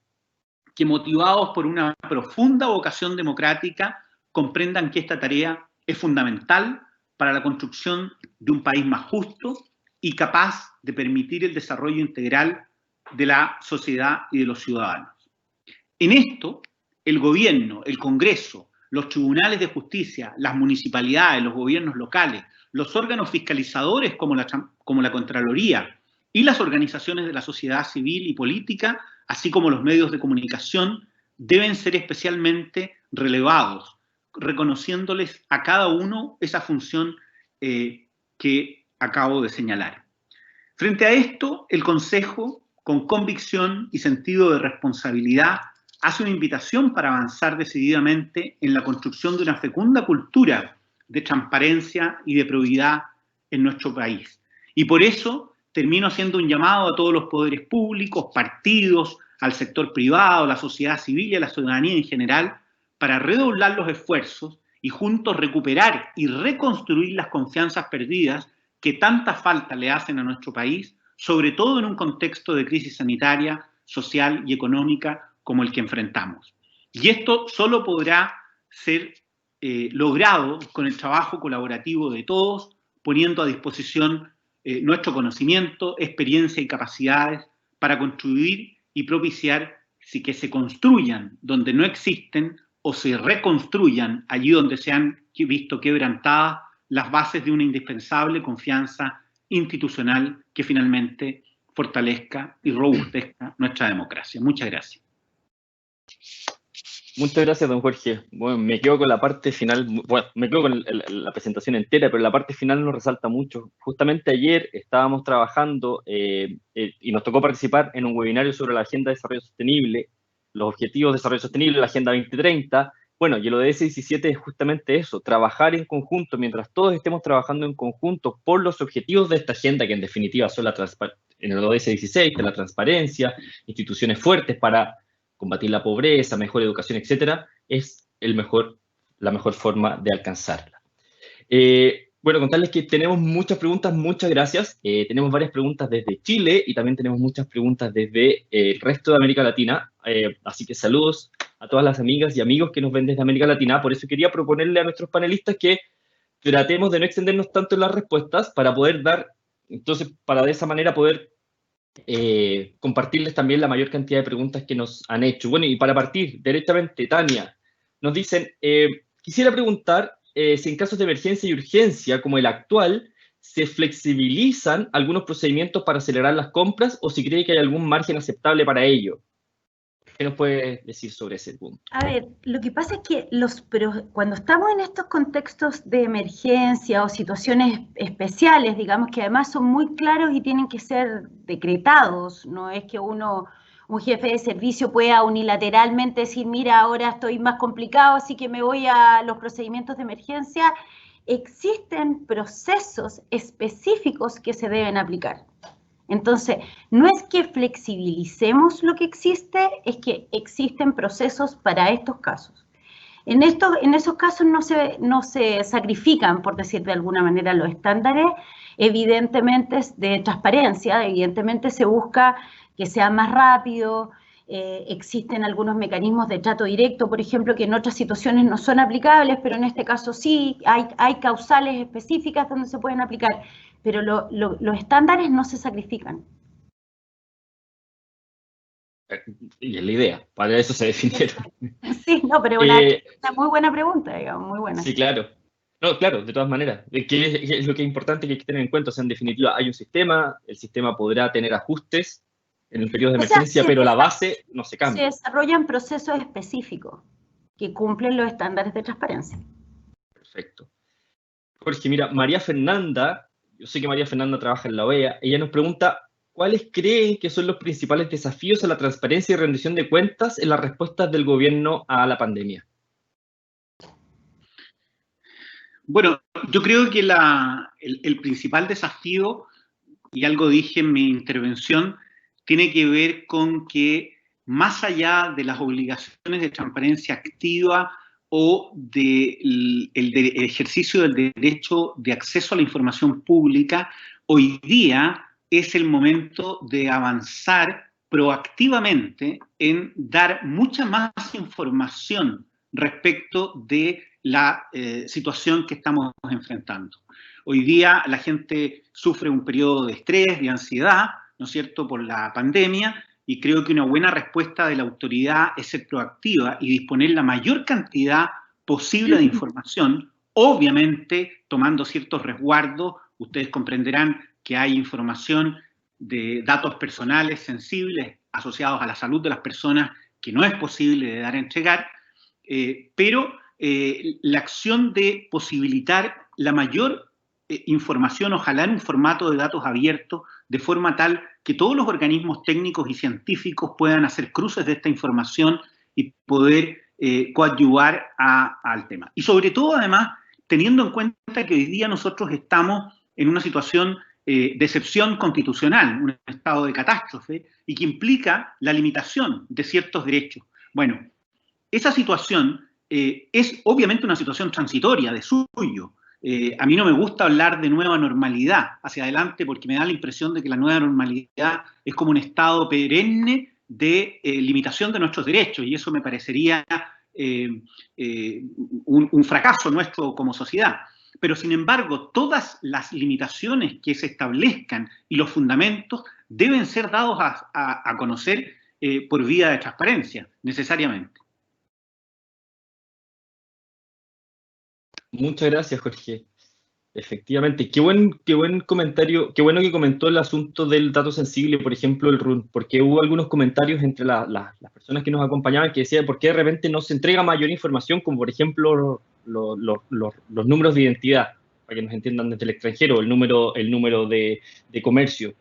que, motivados por una profunda vocación democrática, comprendan que esta tarea es fundamental para la construcción de un país más justo y capaz de permitir el desarrollo integral de la sociedad y de los ciudadanos. En esto, el gobierno, el Congreso, los tribunales de justicia, las municipalidades, los gobiernos locales, los órganos fiscalizadores como la Contraloría y las organizaciones de la sociedad civil y política, así como los medios de comunicación, deben ser especialmente relevados, reconociéndoles a cada uno esa función que acabo de señalar. Frente a esto, el Consejo, con convicción y sentido de responsabilidad, hace una invitación para avanzar decididamente en la construcción de una fecunda cultura de transparencia y de probidad en nuestro país. Y por eso termino haciendo un llamado a todos los poderes públicos, partidos, al sector privado, a la sociedad civil y a la ciudadanía en general, para redoblar los esfuerzos y juntos recuperar y reconstruir las confianzas perdidas que tanta falta le hacen a nuestro país, sobre todo en un contexto de crisis sanitaria, social y económica como el que enfrentamos. Y esto solo podrá ser logrado con el trabajo colaborativo de todos, poniendo a disposición nuestro conocimiento, experiencia y capacidades para construir y propiciar que se construyan donde no existen o se reconstruyan allí donde se han visto quebrantadas las bases de una indispensable confianza institucional que finalmente fortalezca y robustezca nuestra democracia. Muchas gracias. Muchas gracias, don Jorge. Bueno, me quedo con la parte final, bueno, me quedo con la presentación entera, pero la parte final nos resalta mucho. Justamente ayer estábamos trabajando y nos tocó participar en un webinario sobre la Agenda de Desarrollo Sostenible, los Objetivos de Desarrollo Sostenible, la Agenda 2030. Bueno, y el ODS 17 es justamente eso, trabajar en conjunto, mientras todos estemos trabajando en conjunto por los objetivos de esta agenda, que en definitiva son en el ODS 16, de la transparencia, instituciones fuertes para combatir la pobreza, mejor educación, etcétera, es la mejor forma de alcanzarla. Bueno, contarles que tenemos muchas preguntas, muchas gracias. Tenemos varias preguntas desde Chile y también tenemos muchas preguntas desde el resto de América Latina. Así que saludos a todas las amigas y amigos que nos ven desde América Latina. Por eso quería proponerle a nuestros panelistas que tratemos de no extendernos tanto en las respuestas para poder para de esa manera poder compartirles también la mayor cantidad de preguntas que nos han hecho. Bueno, y para partir directamente, Tania, nos dicen, quisiera preguntar si en casos de emergencia y urgencia como el actual, se flexibilizan algunos procedimientos para acelerar las compras o si cree que hay algún margen aceptable para ello. ¿Qué nos puede decir sobre ese punto? A ver, lo que pasa es que cuando estamos en estos contextos de emergencia o situaciones especiales, digamos que además son muy claros y tienen que ser decretados, no es que un jefe de servicio pueda unilateralmente decir, mira, ahora estoy más complicado, así que me voy a los procedimientos de emergencia. Existen procesos específicos que se deben aplicar. Entonces, no es que flexibilicemos lo que existe, es que existen procesos para estos casos. En esos casos no se sacrifican, por decir de alguna manera, los estándares, evidentemente de transparencia, evidentemente se busca que sea más rápido, existen algunos mecanismos de trato directo, por ejemplo, que en otras situaciones no son aplicables, pero en este caso sí, hay causales específicas donde se pueden aplicar. Pero los estándares no se sacrifican. Y es la idea, para eso se definieron. Sí, no, pero una muy buena pregunta, digamos, muy buena. Sí, claro. No, claro, de todas maneras. ¿Qué es lo que es importante que hay que tener en cuenta? O sea, en definitiva, hay un sistema, el sistema podrá tener ajustes en el periodo de emergencia, pero la base no se cambia. Se desarrollan procesos específicos que cumplen los estándares de transparencia. Perfecto. Jorge, mira, María Fernanda, yo sé que María Fernanda trabaja en la OEA, ella nos pregunta, ¿cuáles creen que son los principales desafíos a la transparencia y rendición de cuentas en las respuestas del gobierno a la pandemia? Bueno, yo creo que el principal desafío, y algo dije en mi intervención, tiene que ver con que más allá de las obligaciones de transparencia activa o del ejercicio del derecho de acceso a la información pública, hoy día es el momento de avanzar proactivamente en dar mucha más información respecto de la situación que estamos enfrentando. Hoy día la gente sufre un periodo de estrés, de ansiedad, ¿no es cierto?, por la pandemia, y creo que una buena respuesta de la autoridad es ser proactiva y disponer la mayor cantidad posible de información, obviamente tomando ciertos resguardos. Ustedes comprenderán que hay información de datos personales sensibles asociados a la salud de las personas que no es posible de dar a entregar, pero la acción de posibilitar la mayor información, ojalá en un formato de datos abiertos, de forma tal que todos los organismos técnicos y científicos puedan hacer cruces de esta información y poder coadyuvar al tema. Y sobre todo, además, teniendo en cuenta que hoy día nosotros estamos en una situación de excepción constitucional, un estado de catástrofe, y que implica la limitación de ciertos derechos. Bueno, esa situación es obviamente una situación transitoria de suyo. A mí no me gusta hablar de nueva normalidad hacia adelante porque me da la impresión de que la nueva normalidad es como un estado perenne de limitación de nuestros derechos, y eso me parecería un fracaso nuestro como sociedad. Pero sin embargo, todas las limitaciones que se establezcan y los fundamentos deben ser dados a conocer por vía de transparencia, necesariamente. Muchas gracias, Jorge. Efectivamente, qué buen comentario, qué bueno que comentó el asunto del dato sensible, por ejemplo, el RUN, porque hubo algunos comentarios entre las personas que nos acompañaban que decían por qué de repente no se entrega mayor información, como por ejemplo los números de identidad, para que nos entiendan desde el extranjero, el número de comercio.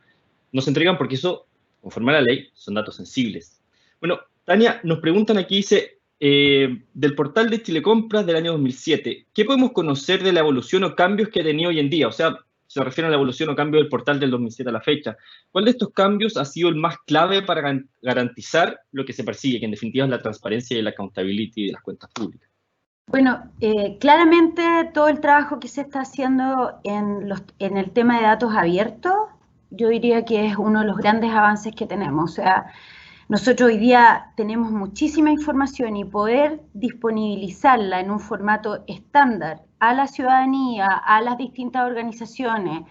No se entregan porque eso, conforme a la ley, son datos sensibles. Bueno, Tania, nos preguntan aquí, dice, del portal de Chile Compras del año 2007, ¿qué podemos conocer de la evolución o cambios que ha tenido hoy en día? O sea, se refiere a la evolución o cambio del portal del 2007 a la fecha. ¿Cuál de estos cambios ha sido el más clave para garantizar lo que se persigue, que en definitiva es la transparencia y la accountability de las cuentas públicas? Bueno, claramente todo el trabajo que se está haciendo en el tema de datos abiertos, yo diría que es uno de los grandes avances que tenemos. O sea, nosotros hoy día tenemos muchísima información y poder disponibilizarla en un formato estándar a la ciudadanía, a las distintas organizaciones,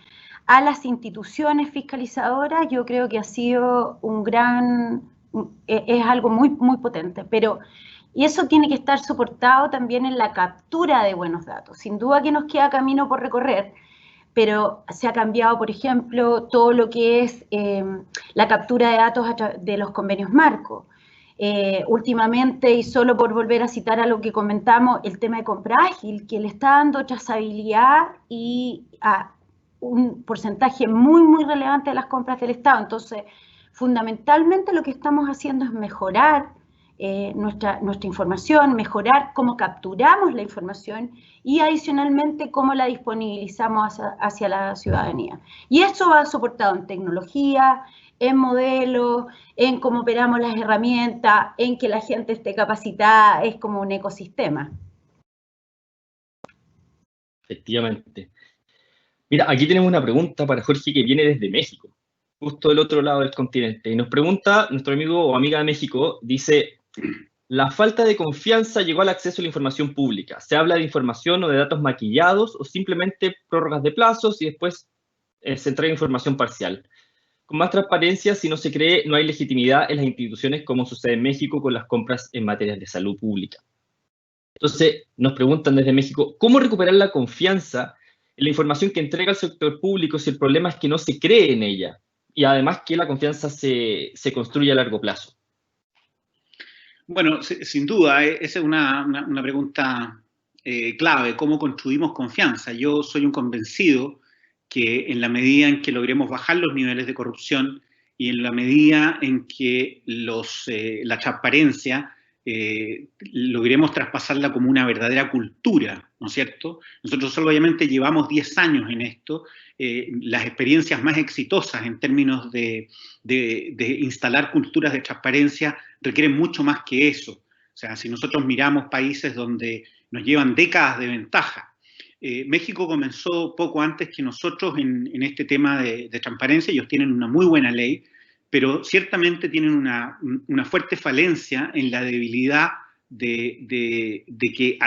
a las instituciones fiscalizadoras, yo creo que ha sido es algo muy, muy potente. Y eso tiene que estar soportado también en la captura de buenos datos. Sin duda que nos queda camino por recorrer, pero se ha cambiado, por ejemplo, todo lo que es la captura de datos de los convenios marco. Últimamente, y solo por volver a citar a lo que comentamos, el tema de compra ágil, que le está dando trazabilidad y a un porcentaje muy, muy relevante de las compras del Estado. Entonces, fundamentalmente lo que estamos haciendo es mejorar nuestra información, mejorar cómo capturamos la información y adicionalmente cómo la disponibilizamos hacia la ciudadanía. Y eso va soportado en tecnología, en modelos, en cómo operamos las herramientas, en que la gente esté capacitada, es como un ecosistema. Efectivamente. Mira, aquí tenemos una pregunta para Jorge que viene desde México, justo del otro lado del continente. Y nos pregunta, nuestro amigo o amiga de México, dice, la falta de confianza llegó al acceso a la información pública. ¿Se habla de información o de datos maquillados o simplemente prórrogas de plazos y después se entrega información parcial? Con más transparencia, si no se cree, no hay legitimidad en las instituciones como sucede en México con las compras en materias de salud pública. Entonces, nos preguntan desde México, ¿cómo recuperar la confianza en la información que entrega el sector público si el problema es que no se cree en ella? Y además que la confianza se construye a largo plazo. Bueno, sin duda, esa es una pregunta clave, ¿cómo construimos confianza? Yo soy un convencido que en la medida en que logremos bajar los niveles de corrupción y en la medida en que la transparencia logremos traspasarla como una verdadera cultura, ¿no es cierto? Nosotros solo obviamente llevamos 10 años en esto. Las experiencias más exitosas en términos de instalar culturas de transparencia requieren mucho más que eso. O sea, si nosotros miramos países donde nos llevan décadas de ventaja, México comenzó poco antes que nosotros en este tema de transparencia. Ellos tienen una muy buena ley, pero ciertamente tienen una fuerte falencia en la debilidad de que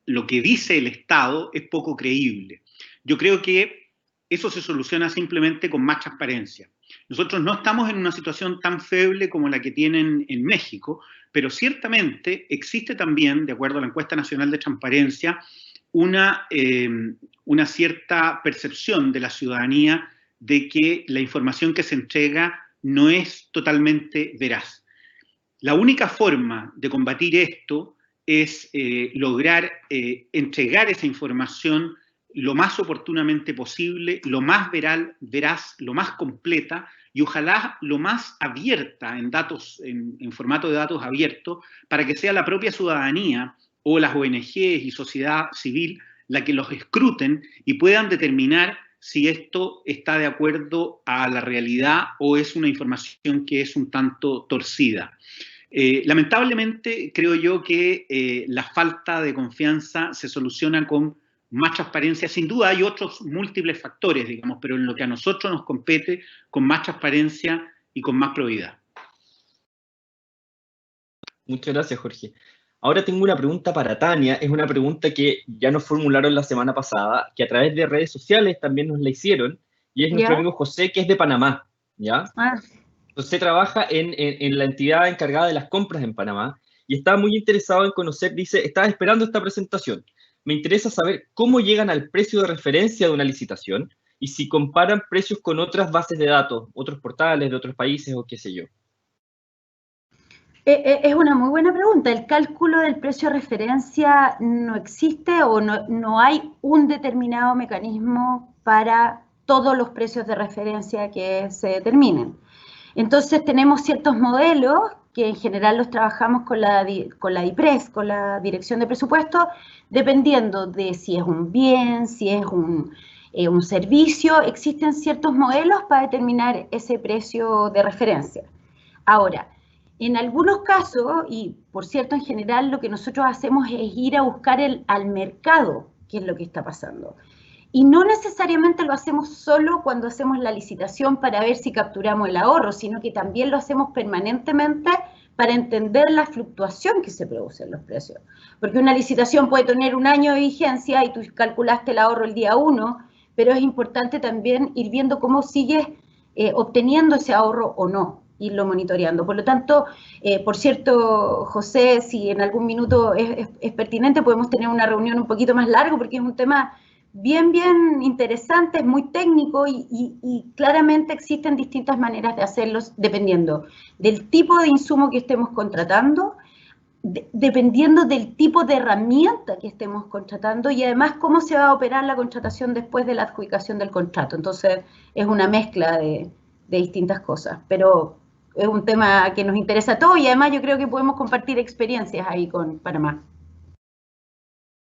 lo que dice el Estado es poco creíble. Yo creo que eso se soluciona simplemente con más transparencia. Nosotros no estamos en una situación tan feble como la que tienen en México, pero ciertamente existe también, de acuerdo a la Encuesta Nacional de Transparencia, una cierta percepción de la ciudadanía de que la información que se entrega no es totalmente veraz. La única forma de combatir esto es lograr entregar esa información lo más oportunamente posible, lo más veraz, lo más completa y ojalá lo más abierta en formato de datos abiertos, para que sea la propia ciudadanía o las ONGs y sociedad civil la que los escruten y puedan determinar si esto está de acuerdo a la realidad o es una información que es un tanto torcida. Lamentablemente, creo yo que la falta de confianza se soluciona con más transparencia. Sin duda hay otros múltiples factores, digamos, pero en lo que a nosotros nos compete, con más transparencia y con más probidad. Muchas gracias, Jorge. Ahora tengo una pregunta para Tania. Es una pregunta que ya nos formularon la semana pasada, que a través de redes sociales también nos la hicieron, y es nuestro amigo José, que es de Panamá, ¿ya? José trabaja en la entidad encargada de las compras en Panamá, y está muy interesado en conocer, dice, estaba esperando esta presentación. Me interesa saber cómo llegan al precio de referencia de una licitación, y si comparan precios con otras bases de datos, otros portales de otros países o qué sé yo. Es una muy buena pregunta. El cálculo del precio de referencia no existe o no hay un determinado mecanismo para todos los precios de referencia que se determinen. Entonces tenemos ciertos modelos que en general los trabajamos con la DIPRES, con la Dirección de Presupuesto, dependiendo de si es un bien, si es un servicio. Existen ciertos modelos para determinar ese precio de referencia. Ahora, en algunos casos, y por cierto, en general lo que nosotros hacemos es ir a buscar al mercado qué es lo que está pasando. Y no necesariamente lo hacemos solo cuando hacemos la licitación para ver si capturamos el ahorro, sino que también lo hacemos permanentemente para entender la fluctuación que se produce en los precios. Porque una licitación puede tener un año de vigencia y tú calculaste el ahorro el día 1, pero es importante también ir viendo cómo sigues obteniendo ese ahorro o no, irlo monitoreando. Por lo tanto, por cierto, José, si en algún minuto es pertinente, podemos tener una reunión un poquito más larga, porque es un tema bien interesante, es muy técnico y claramente existen distintas maneras de hacerlos dependiendo del tipo de insumo que estemos contratando, dependiendo del tipo de herramienta que estemos contratando y además cómo se va a operar la contratación después de la adjudicación del contrato. Entonces, es una mezcla de distintas cosas, pero es un tema que nos interesa a todos y además yo creo que podemos compartir experiencias ahí con Panamá.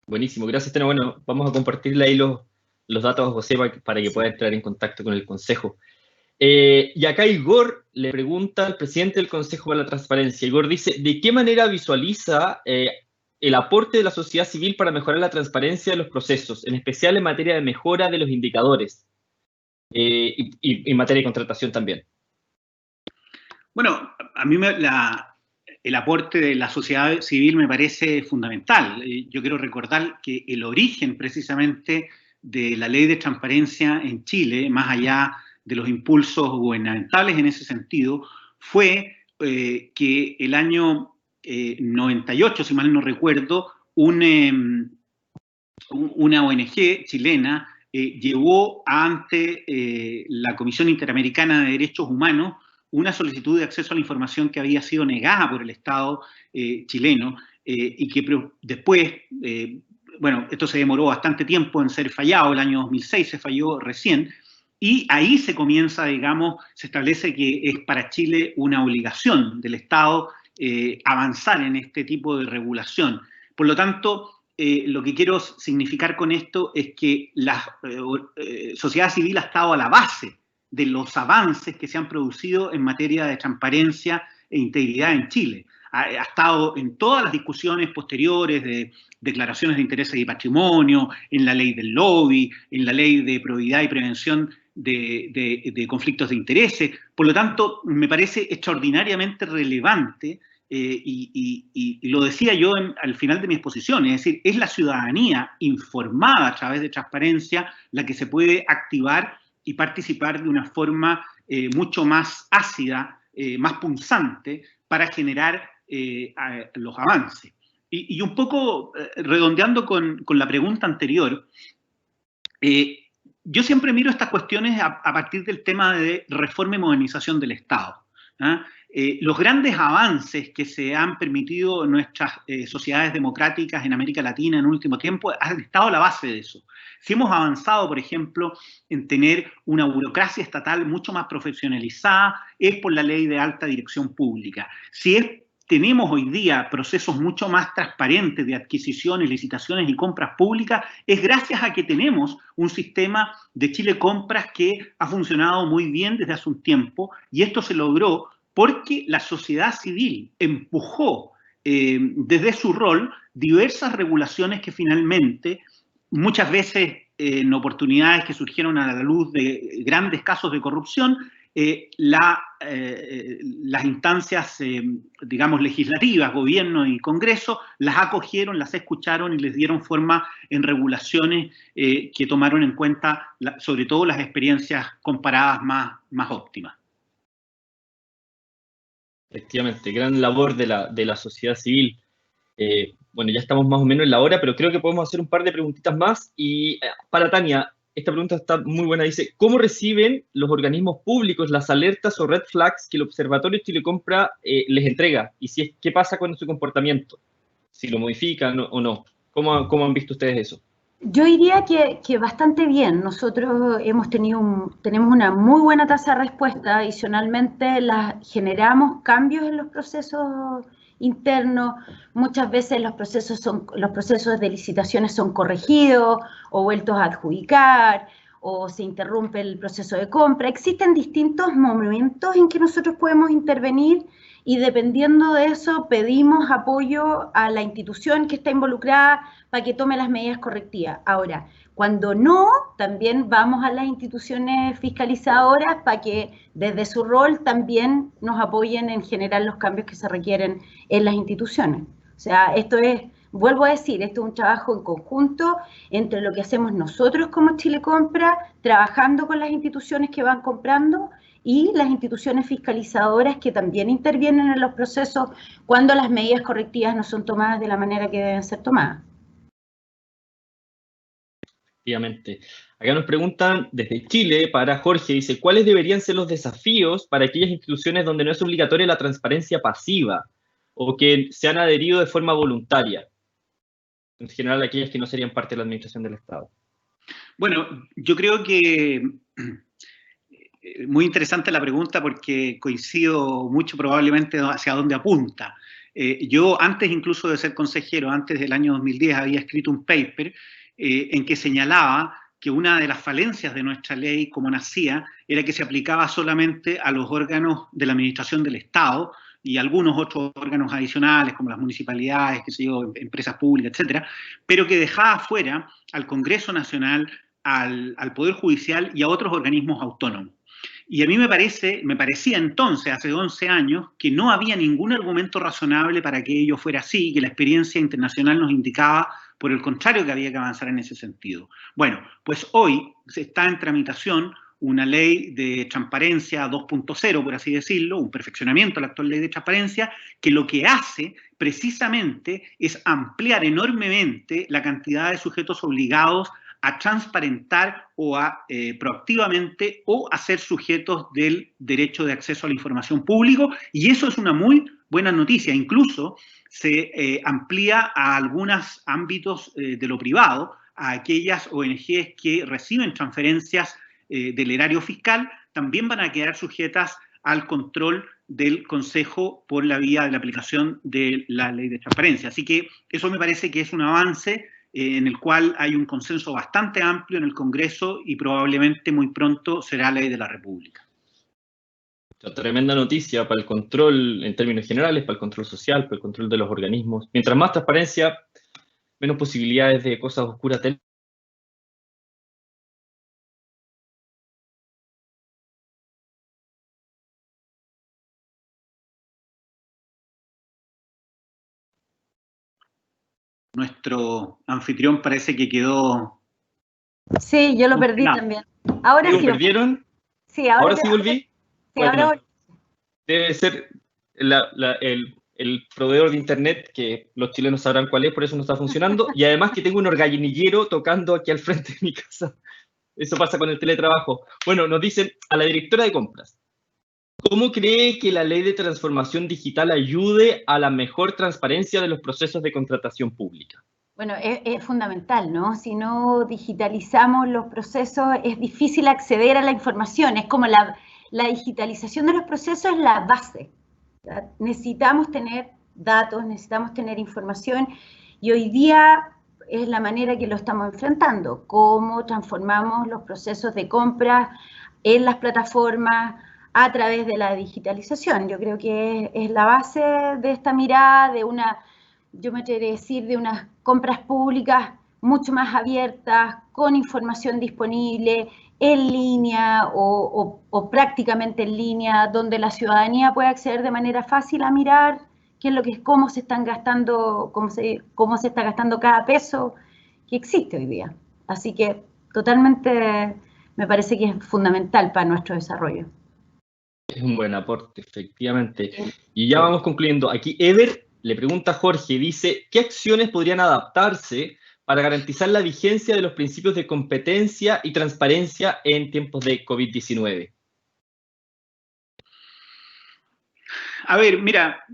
Buenísimo, gracias, Tena. Bueno, vamos a compartirle ahí los datos a José para que pueda entrar en contacto con el Consejo. Y acá Igor le pregunta al presidente del Consejo para la Transparencia. Igor dice, ¿de qué manera visualiza el aporte de la sociedad civil para mejorar la transparencia de los procesos, en especial en materia de mejora de los indicadores y en materia de contratación también? Bueno, a mí el aporte de la sociedad civil me parece fundamental. Yo quiero recordar que el origen precisamente de la ley de transparencia en Chile, más allá de los impulsos gubernamentales en ese sentido, fue que el año 98, si mal no recuerdo, una ONG chilena llevó ante la Comisión Interamericana de Derechos Humanos una solicitud de acceso a la información que había sido negada por el Estado chileno y que después, bueno, esto se demoró bastante tiempo en ser fallado, el año 2006 se falló recién, y ahí se comienza, digamos, se establece que es para Chile una obligación del Estado avanzar en este tipo de regulación. Por lo tanto, lo que quiero significar con esto es que la sociedad civil ha estado a la base de los avances que se han producido en materia de transparencia e integridad en Chile. ha estado en todas las discusiones posteriores de declaraciones de intereses y patrimonio, en la ley del lobby, en la ley de probidad y prevención de conflictos de intereses. Por lo tanto, me parece extraordinariamente relevante, y lo decía yo al final de mi exposición, es decir, es la ciudadanía informada a través de transparencia la que se puede activar y participar de una forma mucho más ácida, más punzante, para generar los avances. Y un poco redondeando con la pregunta anterior, yo siempre miro estas cuestiones a partir del tema de reforma y modernización del Estado. Los grandes avances que se han permitido en nuestras sociedades democráticas en América Latina en el último tiempo han estado a la base de eso. Si hemos avanzado, por ejemplo, en tener una burocracia estatal mucho más profesionalizada, es por la ley de alta dirección pública. Tenemos hoy día procesos mucho más transparentes de adquisiciones, licitaciones y compras públicas, es gracias a que tenemos un sistema de Chile Compras que ha funcionado muy bien desde hace un tiempo, y esto se logró porque la sociedad civil empujó desde su rol diversas regulaciones que finalmente, muchas veces en oportunidades que surgieron a la luz de grandes casos de corrupción, las instancias, digamos, legislativas, gobierno y Congreso, las acogieron, las escucharon y les dieron forma en regulaciones que tomaron en cuenta, sobre todo, las experiencias comparadas más óptimas. Efectivamente, gran labor de la sociedad civil. Bueno, ya estamos más o menos en la hora, pero creo que podemos hacer un par de preguntitas más. Y para Tania, esta pregunta está muy buena. Dice, ¿cómo reciben los organismos públicos las alertas o red flags que el Observatorio Chile Compra les entrega? Y ¿qué pasa con su comportamiento? Si lo modifican o no. ¿Cómo han visto ustedes eso? Yo diría que bastante bien. Nosotros tenemos una muy buena tasa de respuesta. Adicionalmente, generamos cambios en los procesos internos. Muchas veces los procesos de licitaciones son corregidos o vueltos a adjudicar, o se interrumpe el proceso de compra. Existen distintos momentos en que nosotros podemos intervenir, y dependiendo de eso pedimos apoyo a la institución que está involucrada para que tome las medidas correctivas. Ahora, cuando no, también vamos a las instituciones fiscalizadoras para que desde su rol también nos apoyen en generar los cambios que se requieren en las instituciones. O sea, vuelvo a decir, esto es un trabajo en conjunto entre lo que hacemos nosotros como Chile Compra, trabajando con las instituciones que van comprando, y las instituciones fiscalizadoras que también intervienen en los procesos cuando las medidas correctivas no son tomadas de la manera que deben ser tomadas. Efectivamente. Acá nos preguntan desde Chile, para Jorge, dice, ¿cuáles deberían ser los desafíos para aquellas instituciones donde no es obligatoria la transparencia pasiva o que se han adherido de forma voluntaria? En general, aquellas que no serían parte de la administración del Estado. Bueno, yo creo que muy interesante la pregunta, porque coincido mucho probablemente hacia dónde apunta. Yo antes incluso de ser consejero, antes del año 2010, había escrito un paper en que señalaba que una de las falencias de nuestra ley como nacía era que se aplicaba solamente a los órganos de la administración del Estado y algunos otros órganos adicionales como las municipalidades, qué sé yo, empresas públicas, etcétera, pero que dejaba fuera al Congreso Nacional, al Poder Judicial y a otros organismos autónomos. Y a mí me parecía entonces, hace 11 años, que no había ningún argumento razonable para que ello fuera así, que la experiencia internacional nos indicaba, por el contrario, que había que avanzar en ese sentido. Bueno, pues hoy está en tramitación una ley de transparencia 2.0, por así decirlo, un perfeccionamiento de la actual ley de transparencia, que lo que hace precisamente es ampliar enormemente la cantidad de sujetos obligados a transparentar o a proactivamente o a ser sujetos del derecho de acceso a la información público, y eso es una muy buena noticia. Incluso se amplía a algunos ámbitos de lo privado, a aquellas ONGs que reciben transferencias del erario fiscal, también van a quedar sujetas al control del Consejo por la vía de la aplicación de la ley de transparencia. Así que eso me parece que es un avance en el cual hay un consenso bastante amplio en el Congreso y probablemente muy pronto será ley de la República. Tremenda noticia para el control en términos generales, para el control social, para el control de los organismos. Mientras más transparencia, menos posibilidades de cosas oscuras tenemos. Nuestro anfitrión parece que quedó... Sí, yo lo perdí también. Ahora sí. ¿Lo perdieron? Sí, ahora sí volví. Sí, bueno, ahora... Debe ser el proveedor de internet, que los chilenos sabrán cuál es, por eso no está funcionando. Y además que tengo un organillero tocando aquí al frente de mi casa. Eso pasa con el teletrabajo. Bueno, nos dicen a la directora de compras. ¿Cómo cree que la ley de transformación digital ayude a la mejor transparencia de los procesos de contratación pública? Bueno, es fundamental, ¿no? Si no digitalizamos los procesos, es difícil acceder a la información. Es como la digitalización de los procesos es la base. ¿Verdad? Necesitamos tener datos, necesitamos tener información, y hoy día es la manera que lo estamos enfrentando. Cómo transformamos los procesos de compra en las plataformas a través de la digitalización. Yo creo que es la base de esta mirada, de una... yo me atrevería a decir, de unas compras públicas mucho más abiertas, con información disponible, en línea o prácticamente en línea, donde la ciudadanía puede acceder de manera fácil a mirar qué es lo que, cómo se están gastando, cómo se está gastando cada peso que existe hoy día. Así que totalmente me parece que es fundamental para nuestro desarrollo. Es un buen aporte, efectivamente. Y ya vamos concluyendo. Aquí Eder le pregunta a Jorge, dice, ¿qué acciones podrían adaptarse para garantizar la vigencia de los principios de competencia y transparencia en tiempos de COVID-19? A ver, mira,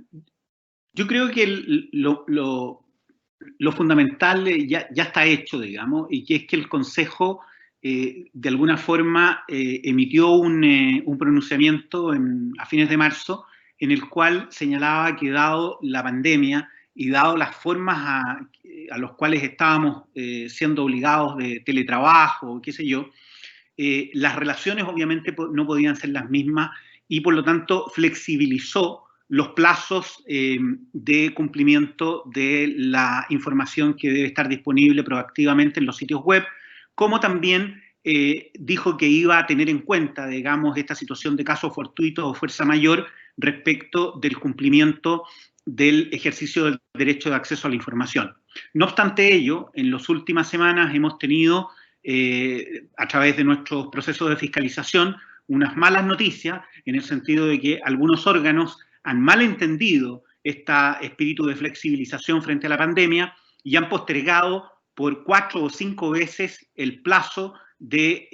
yo creo que lo fundamental ya está hecho, digamos, y que es que el Consejo de alguna forma emitió un pronunciamiento a fines de marzo en el cual señalaba que dado la pandemia y dado las formas a los cuales estábamos siendo obligados de teletrabajo, qué sé yo, las relaciones obviamente no podían ser las mismas y por lo tanto flexibilizó los plazos de cumplimiento de la información que debe estar disponible proactivamente en los sitios web, como también dijo que iba a tener en cuenta, digamos, esta situación de casos fortuitos o fuerza mayor respecto del cumplimiento del ejercicio del derecho de acceso a la información. No obstante ello, en las últimas semanas hemos tenido, a través de nuestros procesos de fiscalización, unas malas noticias, en el sentido de que algunos órganos han malentendido este espíritu de flexibilización frente a la pandemia y han postergado por 4 o 5 veces el plazo de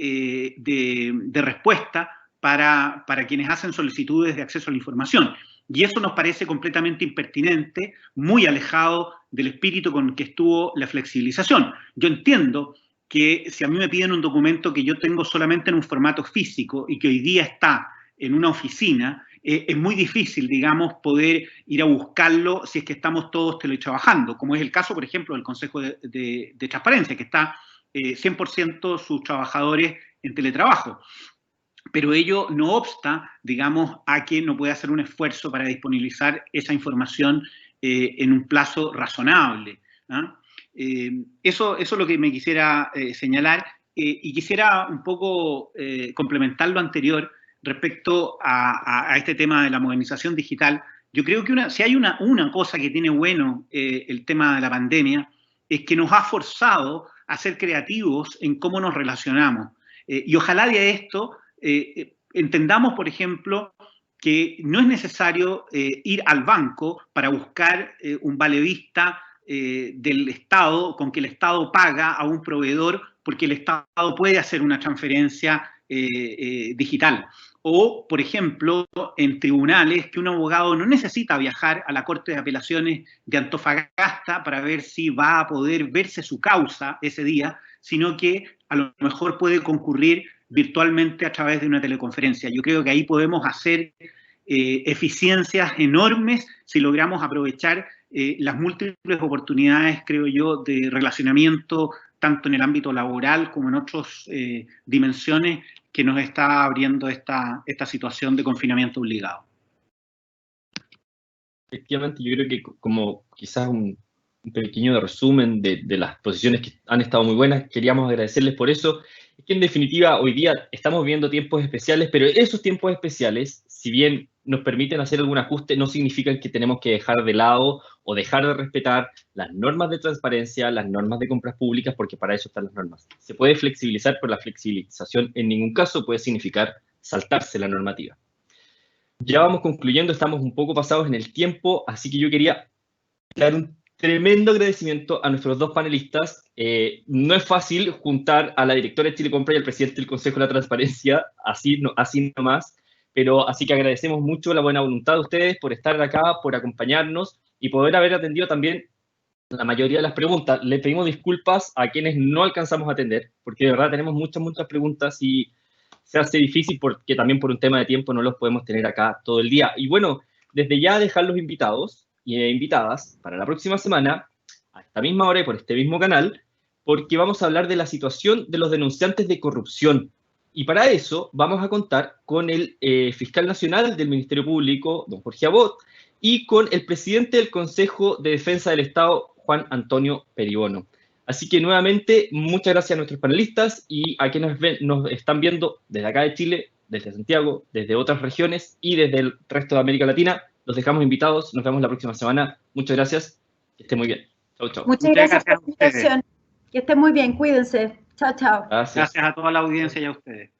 respuesta para quienes hacen solicitudes de acceso a la información. Y eso nos parece completamente impertinente, muy alejado del espíritu con que estuvo la flexibilización. Yo entiendo que si a mí me piden un documento que yo tengo solamente en un formato físico y que hoy día está en una oficina, es muy difícil, digamos, poder ir a buscarlo si es que estamos todos teletrabajando, como es el caso, por ejemplo, del Consejo de Transparencia, que está 100% sus trabajadores en teletrabajo. Pero ello no obsta, digamos, a que no pueda hacer un esfuerzo para disponibilizar esa información en un plazo razonable. Eso es lo que me quisiera señalar y quisiera un poco complementar lo anterior respecto a este tema de la modernización digital. Yo creo que si hay una cosa que tiene bueno el tema de la pandemia, es que nos ha forzado a ser creativos en cómo nos relacionamos. Y ojalá de esto entendamos, por ejemplo, que no es necesario ir al banco para buscar un valevista del Estado, con que el Estado paga a un proveedor porque el Estado puede hacer una transferencia digital. O, por ejemplo, en tribunales, que un abogado no necesita viajar a la Corte de Apelaciones de Antofagasta para ver si va a poder verse su causa ese día, sino que a lo mejor puede concurrir virtualmente a través de una teleconferencia. Yo creo que ahí podemos hacer eficiencias enormes si logramos aprovechar las múltiples oportunidades, creo yo, de relacionamiento tanto en el ámbito laboral como en otras dimensiones que nos está abriendo esta situación de confinamiento obligado. Efectivamente, yo creo que como quizás un pequeño resumen de las posiciones que han estado muy buenas, queríamos agradecerles por eso. Es que en definitiva hoy día estamos viviendo tiempos especiales, pero esos tiempos especiales, si bien nos permiten hacer algún ajuste, no significan que tenemos que dejar de lado o dejar de respetar las normas de transparencia, las normas de compras públicas, porque para eso están las normas. Se puede flexibilizar, pero la flexibilización en ningún caso puede significar saltarse la normativa. Ya vamos concluyendo, estamos un poco pasados en el tiempo, así que yo quería dar un tremendo agradecimiento a nuestros dos panelistas. No es fácil juntar a la directora de Chile Compra y al presidente del Consejo de la Transparencia, así nomás, pero así que agradecemos mucho la buena voluntad de ustedes por estar acá, por acompañarnos y poder haber atendido también la mayoría de las preguntas. Le pedimos disculpas a quienes no alcanzamos a atender, porque de verdad tenemos muchas preguntas y se hace difícil porque también por un tema de tiempo no los podemos tener acá todo el día. Y bueno, desde ya dejar los invitados y invitadas para la próxima semana, a esta misma hora y por este mismo canal, porque vamos a hablar de la situación de los denunciantes de corrupción. Y para eso vamos a contar con el fiscal nacional del Ministerio Público, don Jorge Abot, y con el presidente del Consejo de Defensa del Estado, Juan Antonio Peribono. Así que nuevamente, muchas gracias a nuestros panelistas y a quienes nos están viendo desde acá de Chile, desde Santiago, desde otras regiones y desde el resto de América Latina. Los dejamos invitados, nos vemos la próxima semana. Muchas gracias, que estén muy bien. Chau, chau. Muchas gracias por la invitación. Que estén muy bien, cuídense. Chao, chao. Gracias a toda la audiencia y a ustedes.